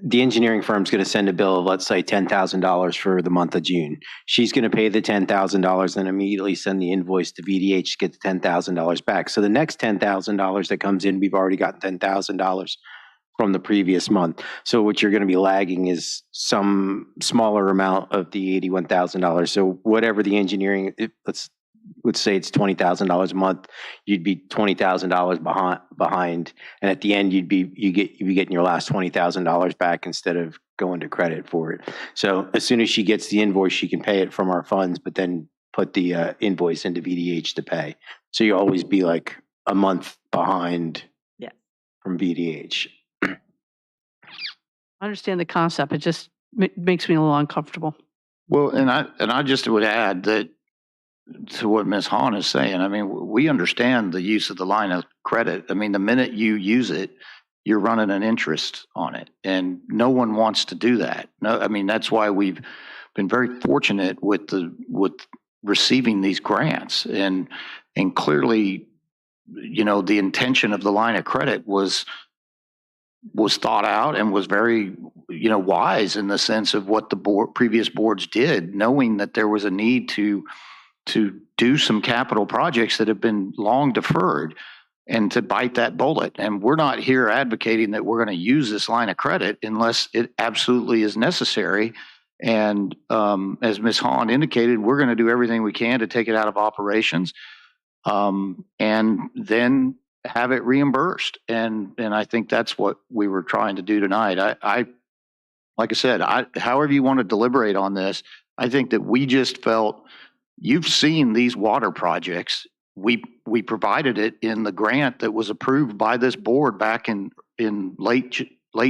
the engineering firm's going to send a bill of, let's say, $10,000 for the month of June. She's going to pay the $10,000 and immediately send the invoice to VDH to get the $10,000 back. So the next $10,000 that comes in, we've already gotten $10,000 from the previous month. So what you're going to be lagging is some smaller amount of the $81,000. So whatever the engineering, let's say it's $20,000 a month, you'd be $20,000 behind, and at the end you'd be getting your last $20,000 back instead of going to credit for it. So as soon as she gets the invoice, she can pay it from our funds, but then put the invoice into VDH to pay. So you always be like a month behind from VDH. I understand the concept. It just makes me a little uncomfortable. Well, and I just would add that to what Ms. Hahn is saying. I mean, we understand the use of the line of credit. I mean, the minute you use it, you're running an interest on it, and no one wants to do that. No, I mean, that's why we've been very fortunate with receiving these grants, and clearly, you know, the intention of the line of credit was thought out and was very, you know, wise in the sense of what the previous boards did, knowing that there was a need to do some capital projects that have been long deferred and to bite that bullet. And we're not here advocating that we're going to use this line of credit unless it absolutely is necessary. And as Ms. Hahn indicated, we're going to do everything we can to take it out of operations and then have it reimbursed. And I think that's what we were trying to do tonight. I like I said, however you want to deliberate on this, I think that we just felt, you've seen these water projects. We provided it in the grant that was approved by this board back in late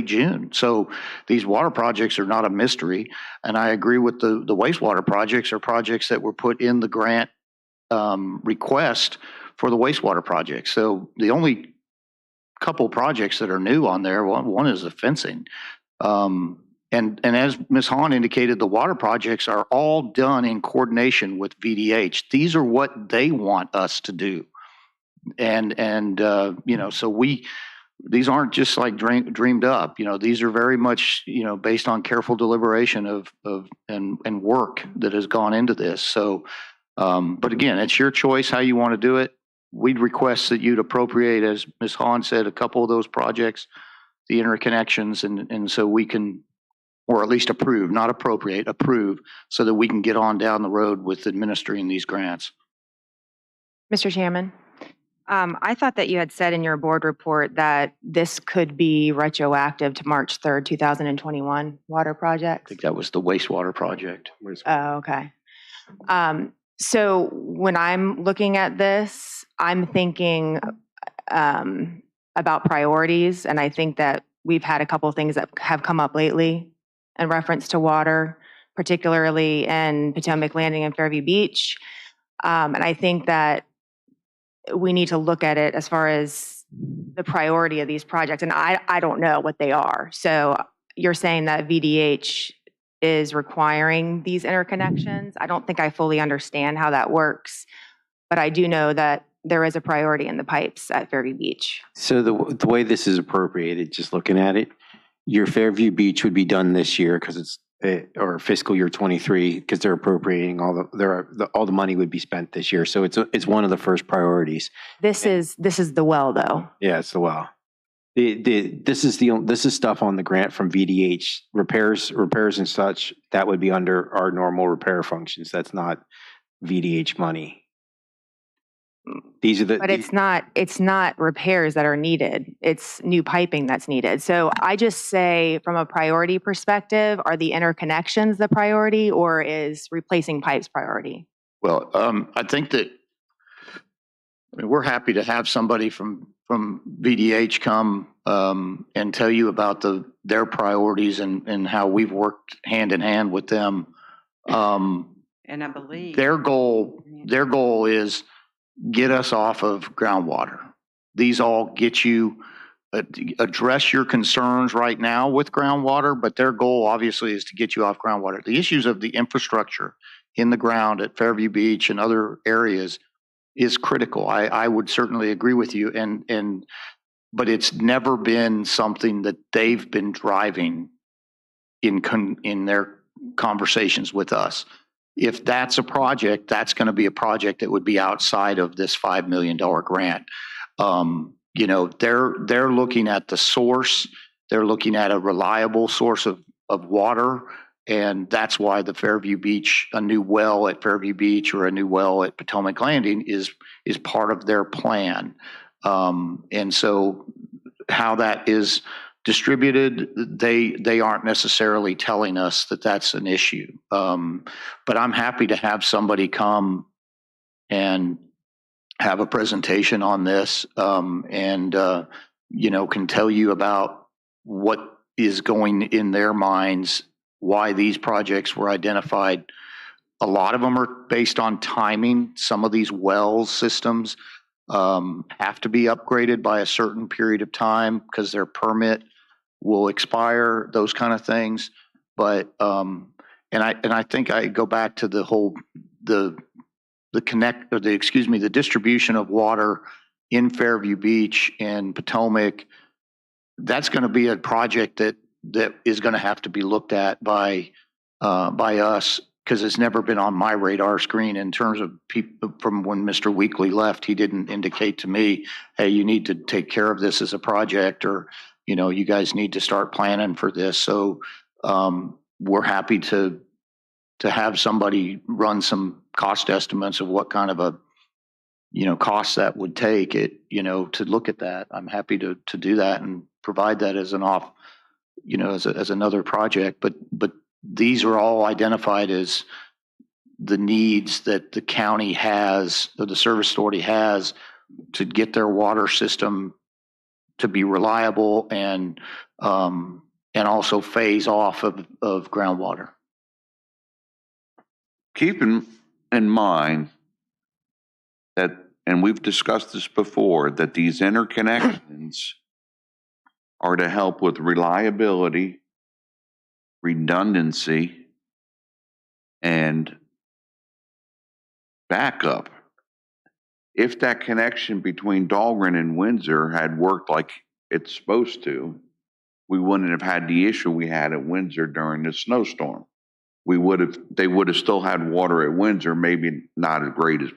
June. So these water projects are not a mystery. And I agree with the wastewater projects are projects that were put in the grant request for the wastewater project. So the only couple projects that are new on there, one is the fencing. And as Ms. Hahn indicated, the water projects are all done in coordination with VDH. These are what they want us to do. And you know, so these aren't just like dreamed up, you know, these are very much, you know, based on careful deliberation and work that has gone into this. So, but again, it's your choice how you want to do it. We'd request that you'd appropriate, as Ms. Hahn said, a couple of those projects, the interconnections, and so we can, or at least approve, not appropriate, approve, so that we can get on down the road with administering these grants. Mr. Chairman, I thought that you had said in your board report that this could be retroactive to March 3rd, 2021 water I projects. think that was the wastewater project. Oh, okay. So when I'm looking at this, I'm thinking about priorities, and I think that we've had a couple of things that have come up lately in reference to water, particularly in Potomac Landing and Fairview Beach. And I think that we need to look at it as far as the priority of these projects. And I don't know what they are. So you're saying that VDH is requiring these interconnections. I don't think I fully understand how that works, but I do know that there is a priority in the pipes at Fairview Beach. So the way this is appropriated, just looking at it, your Fairview Beach would be done this year because it's or fiscal year 23 because they're appropriating all the money would be spent this year. So it's one of the first priorities. This is the well though. Yeah, it's the well. This is stuff on the grant from VDH repairs and such that would be under our normal repair functions. That's not VDH money. These are But it's not repairs that are needed. It's new piping that's needed. So I just say from a priority perspective, are the interconnections the priority or is replacing pipes priority? Well, I think that, I mean, we're happy to have somebody from VDH come and tell you about their priorities and how we've worked hand in hand with them. And I believe Their goal is get us off of groundwater. These all get you address your concerns right now with groundwater, but their goal obviously is to get you off groundwater. The issues of the infrastructure in the ground at Fairview Beach and other areas is critical. I would certainly agree with you, but it's never been something that they've been driving in their conversations with us. If that's a project, that's going to be a project that would be outside of this $5 million grant. You know, they're looking at the source. They're looking at a reliable source of water. And that's why the Fairview Beach, a new well at Fairview Beach or a new well at Potomac Landing is part of their plan. And so how that is distributed, they aren't necessarily telling us that that's an issue. But I'm happy to have somebody come and have a presentation on this, and you know, can tell you about what is going in their minds, why these projects were identified. A lot of them are based on timing. Some of these well systems have to be upgraded by a certain period of time because their permit will expire, those kind of things. But and I think I go back to the whole the distribution of water in Fairview Beach and Potomac. That's going to be a project that is going to have to be looked at by us, because it's never been on my radar screen in terms of people. From when Mr. Weekly left, he didn't indicate to me, hey, you need to take care of this as a project, or, you know, you guys need to start planning for this. So we're happy to have somebody run some cost estimates of what kind of a, you know, cost that would take it, you know, to look at that. I'm happy to do that and provide that as an as another project. But these are all identified as the needs that the county has, or the service authority has, to get their water system to be reliable and also phase off of groundwater. Keep in mind that, and we've discussed this before, that these interconnections are to help with reliability, redundancy, and backup. If that connection between Dahlgren and Windsor had worked like it's supposed to, we wouldn't have had the issue we had at Windsor during the snowstorm. They would have still had water at Windsor, maybe not as great as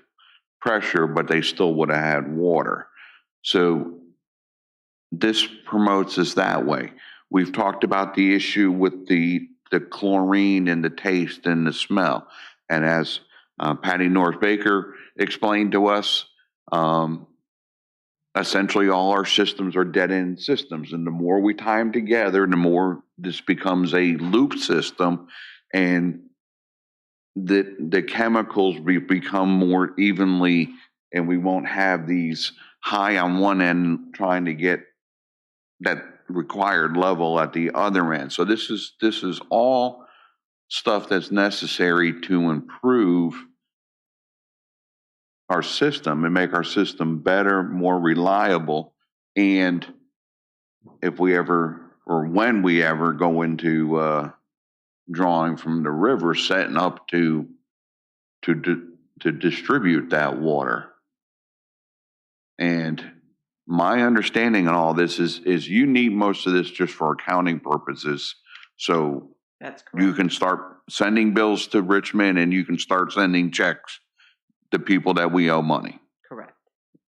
pressure, but they still would have had water. So this promotes us that way. We've talked about the issue with the chlorine and the taste and the smell. And as Patty North Baker explained to us, essentially all our systems are dead-end systems. And the more we tie them together, the more this becomes a loop system, and the chemicals become more evenly, and we won't have these high on one end trying to get that required level at the other end. So this is all stuff that's necessary to improve our system and make our system better, more reliable. And if we ever, or when we ever go into drawing from the river, setting up to distribute that water. And my understanding on all this is you need most of this just for accounting purposes. So That's correct. you can start sending bills to Richmond, and you can start sending checks to people that we owe money. Correct.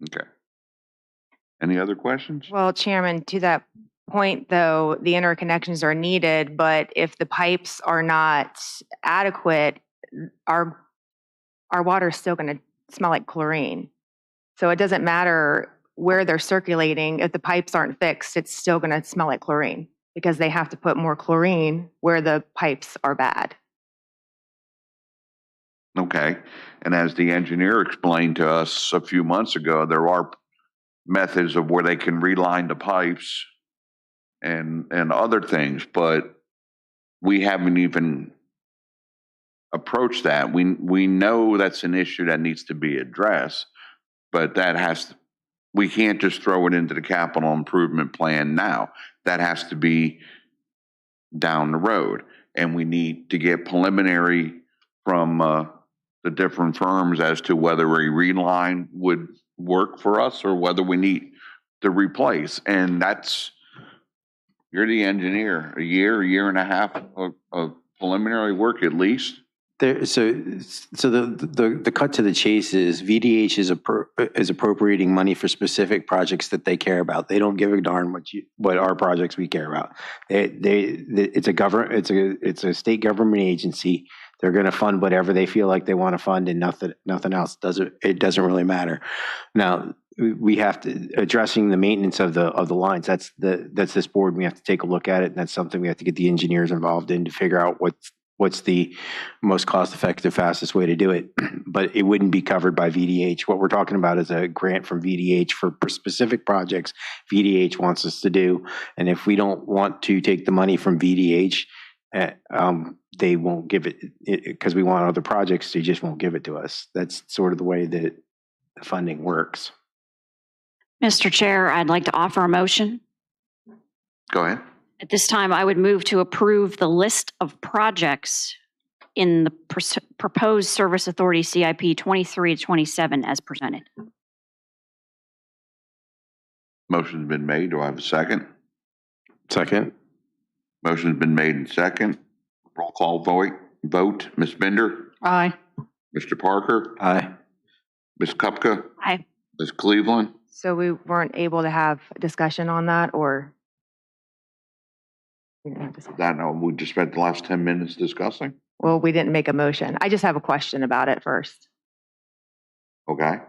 Okay. Any other questions? Well, Chairman, to that point, though, the interconnections are needed, but if the pipes are not adequate, our water is still going to smell like chlorine. So it doesn't matter where they're circulating. If the pipes aren't fixed, it's still going to smell like chlorine, because they have to put more chlorine where the pipes are bad. Okay. And as the engineer explained to us a few months ago, there are methods of where they can reline the pipes and other things, but we haven't even approached that. We know that's an issue that needs to be addressed, but we can't just throw it into the capital improvement plan now. That has to be down the road. And we need to get preliminary from the different firms as to whether a reline would work for us or whether we need to replace. And that's, you're the engineer, a year and a half of preliminary work at least. So the cut to the chase is VDH is appropriating money for specific projects that they care about. They don't give a darn what our projects we care about. It's a state government agency. They're going to fund whatever they feel like they want to fund, and nothing else. It doesn't really matter. Now we have to addressing the maintenance of the lines. That's this board. We have to take a look at it, and that's something we have to get the engineers involved in to figure out what's the most cost-effective, fastest way to do it. But it wouldn't be covered by VDH. What we're talking about is a grant from VDH for specific projects VDH wants us to do. And if we don't want to take the money from VDH, they won't give it because we want other projects. They just won't give it to us. That's sort of the way that the funding works. Mr. Chair, I'd like to offer a motion. Go ahead. At this time, I would move to approve the list of projects in the proposed Service Authority CIP 23 to 27 as presented. Motion's been made. Do I have a second? Second. Motion's been made and second. Roll call vote. Ms. Bender? Aye. Mr. Parker? Aye. Ms. Kupka? Aye. Ms. Cleveland? So we weren't able to have discussion on that, or? We didn't have discussion. We just spent the last 10 minutes discussing. Well, we didn't make a motion. I just have a question about it first. Okay.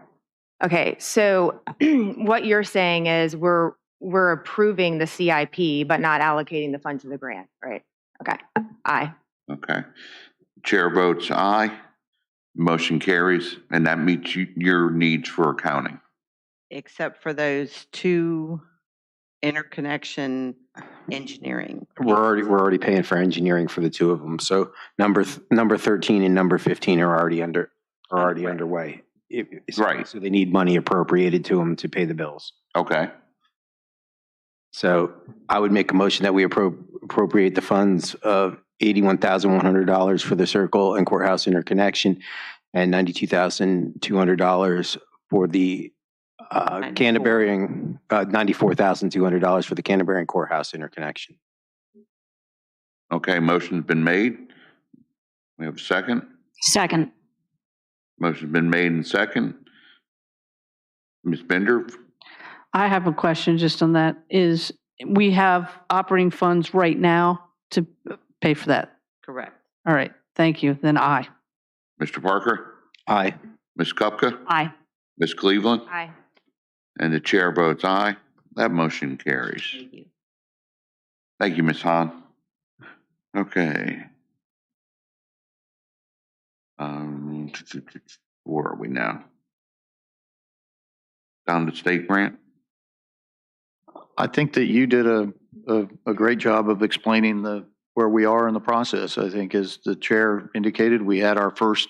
Okay, so what you're saying is we're approving the CIP, but not allocating the funds of the grant, right? Okay, aye. Okay. Chair votes aye. Motion carries, and that meets your needs for accounting. Except for those two interconnection engineering. We're already paying for engineering for the two of them. So number 13 and number 15 are already underway. Right. So they need money appropriated to them to pay the bills. Okay. So I would make a motion that we appropriate the funds of $81,100 for the circle and courthouse interconnection and $92,200 for the Canterbury and $94,200 for the Canterbury and courthouse interconnection. Okay, motion's been made. We have a second. Second. Motion's been made and second. Ms. Bender? I have a question just on that. Is we have operating funds right now to pay for that? Correct. All right, thank you. Then aye. Mr. Parker? Aye. Ms. Kupka? Aye. Ms. Cleveland? Aye. And the chair votes aye. That motion carries. Thank you. Thank you, Ms. Hahn. Okay. Where are we now? Down to state grant? I think that you did a great job of explaining where we are in the process. I think as the chair indicated, we had our first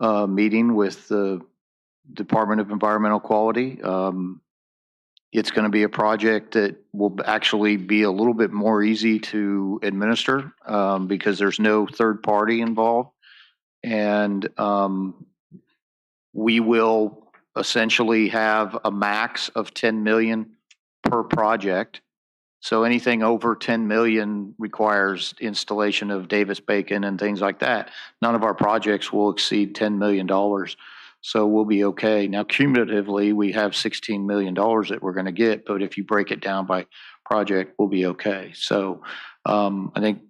meeting with the Department of Environmental Quality. It's going to be a project that will actually be a little bit more easy to administer because there's no third party involved. And we will essentially have a max of 10 million per project. So anything over 10 million requires installation of Davis-Bacon and things like that. None of our projects will exceed $10 million. So we'll be okay. Now, cumulatively, we have $16 million that we're going to get, but if you break it down by project, we'll be okay. So I think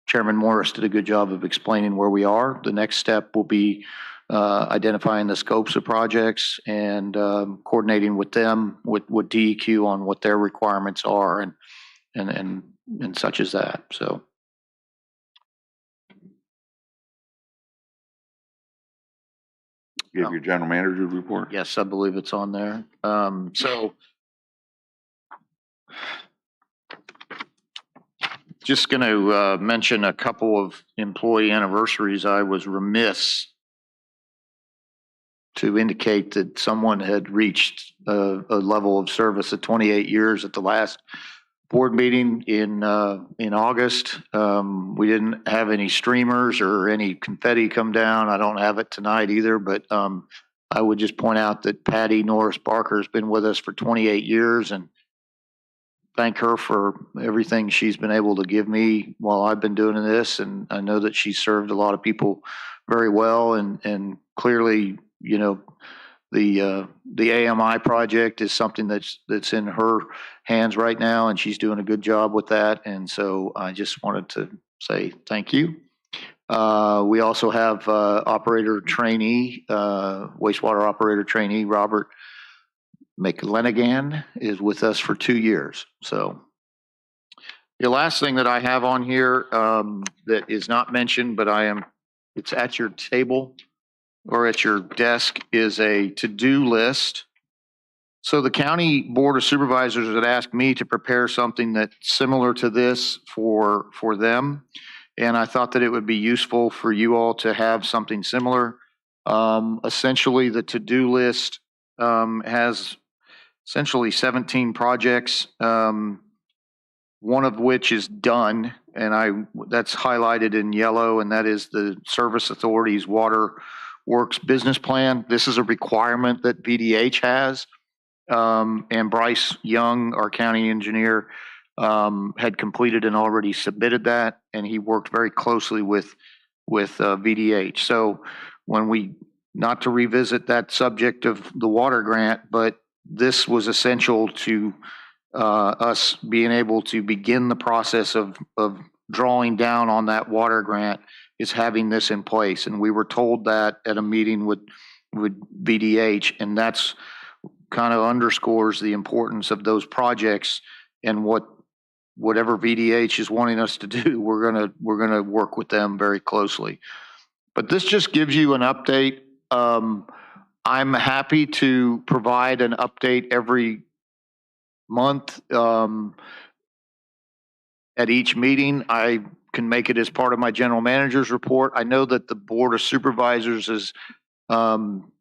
Chairman Morris did a good job of explaining where we are. The next step will be identifying the scopes of projects and coordinating with them, with DEQ on what their requirements are and such as that. So. Give your general manager's report? Yes, I believe it's on there. So just going to mention a couple of employee anniversaries. I was remiss to indicate that someone had reached a level of service at 28 years at the last board meeting in August. We didn't have any streamers or any confetti come down. I don't have it tonight either, but I would just point out that Patty Norris Barker has been with us for 28 years, and thank her for everything she's been able to give me while I've been doing this. And I know that she served a lot of people very well, and clearly, you know, the AMI project is something that's in her hands right now, and she's doing a good job with that. And so I just wanted to say thank you. We also have operator trainee, wastewater operator trainee, Robert McLenigan is with us for 2 years. So the last thing that I have on here that is not mentioned, but it's at your table or at your desk, is a to-do list. So the County Board of Supervisors had asked me to prepare something that's similar to this for them. And I thought that it would be useful for you all to have something similar. Essentially, the to-do list has essentially 17 projects, one of which is done, and that's highlighted in yellow, and that is the Service Authority's Water Works Business Plan. This is a requirement that VDH has, and Bryce Young, our county engineer, had completed and already submitted that, and he worked very closely with VDH. So not to revisit that subject of the water grant, but this was essential to us being able to begin the process of drawing down on that water grant, is having this in place. And we were told that at a meeting with VDH, and that's kind of underscores the importance of those projects, and whatever VDH is wanting us to do, we're gonna work with them very closely. But this just gives you an update. I'm happy to provide an update every month at each meeting. I can make it as part of my general manager's report. I know that the Board of Supervisors is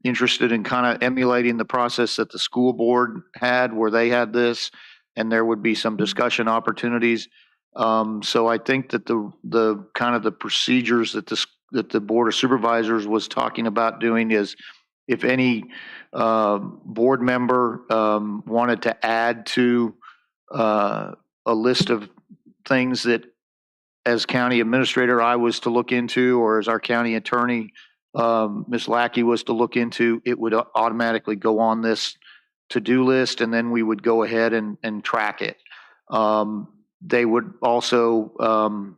interested in kind of emulating the process that the school board had, where they had this, and there would be some discussion opportunities. So I think that the kind of the procedures that the Board of Supervisors was talking about doing is, if any board member wanted to add to a list of things that, as county administrator, I was to look into, or as our county attorney, Ms. Lackey, was to look into, it would automatically go on this to-do list, and then we would go ahead and track it. They would also,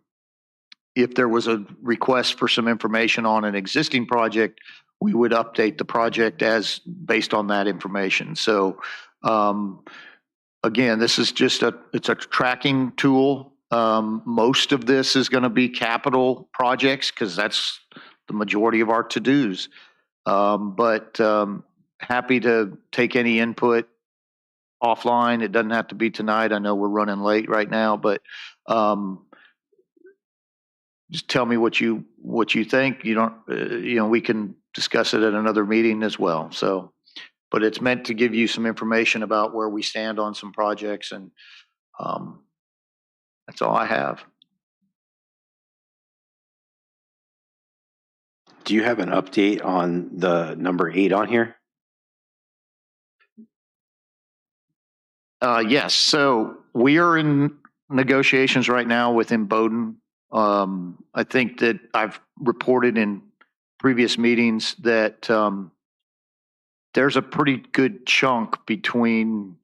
if there was a request for some information on an existing project, we would update the project as based on that information. So again, this is just it's a tracking tool. Most of this is going to be capital projects, because that's the majority of our to-dos. But happy to take any input offline. It doesn't have to be tonight. I know we're running late right now, but just tell me what you think. You don't, we can discuss it at another meeting as well. So, but it's meant to give you some information about where we stand on some projects, and that's all I have. Do you have an update on the number 8 on here? Yes. So we are in negotiations right now with Imboden. I think that I've reported in previous meetings that there's a pretty good chunk between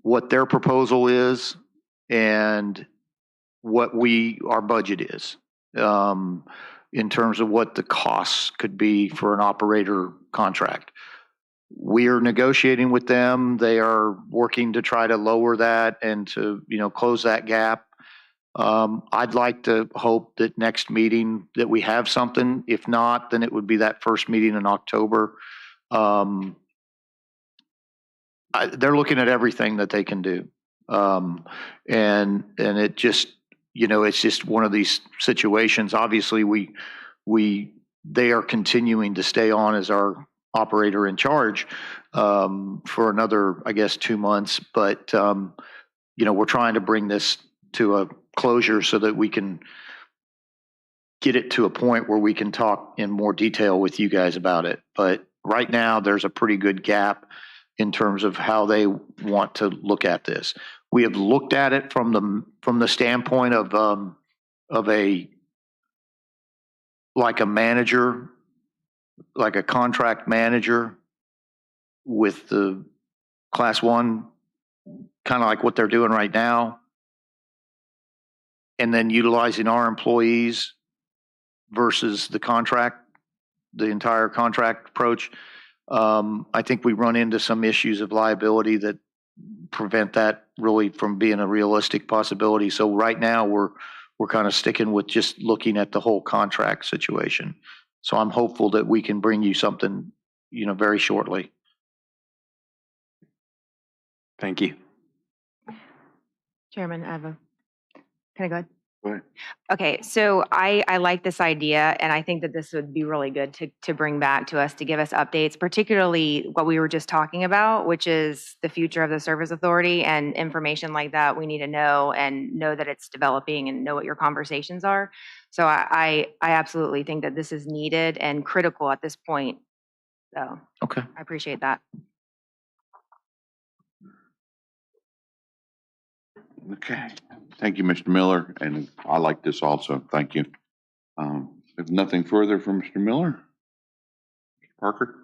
what their proposal is and what our budget is, in terms of what the costs could be for an operator contract. We are negotiating with them. They are working to try to lower that and to, close that gap. I'd like to hope that next meeting that we have something. If not, then it would be that first meeting in October. They're looking at everything that they can do. And it just, it's just one of these situations. Obviously they are continuing to stay on as our operator in charge for another, I guess, 2 months. But, we're trying to bring this to a closure so that we can get it to a point where we can talk in more detail with you guys about it. But right now, there's a pretty good gap in terms of how they want to look at this. We have looked at it from the standpoint of a manager, like a contract manager with the class 1, kind of like what they're doing right now, and then utilizing our employees versus the entire contract approach. I think we run into some issues of liability that prevent that really from being a realistic possibility. So right now we're kind of sticking with just looking at the whole contract situation. So I'm hopeful that we can bring you something, very shortly. Thank you. Chairman, can I go ahead? Go ahead. Okay, so I like this idea, and I think that this would be really good to bring back to us, to give us updates, particularly what we were just talking about, which is the future of the Service Authority, and information like that we need to know, and know that it's developing, and know what your conversations are. So I absolutely think that this is needed and critical at this point. So Okay. I appreciate that. Okay. Thank you, Mr. Miller, and I like this also. Thank you. If nothing further from Mr. Miller? Parker?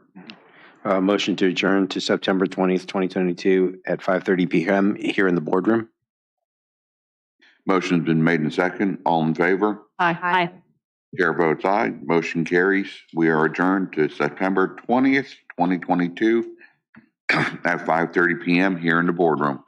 Motion to adjourn to September 20th, 2022 at 5:30 PM here in the boardroom. Motion's been made and second. All in favor? Aye. Chair votes aye. Motion carries. We are adjourned to September 20th, 2022 at 5:30 PM here in the boardroom.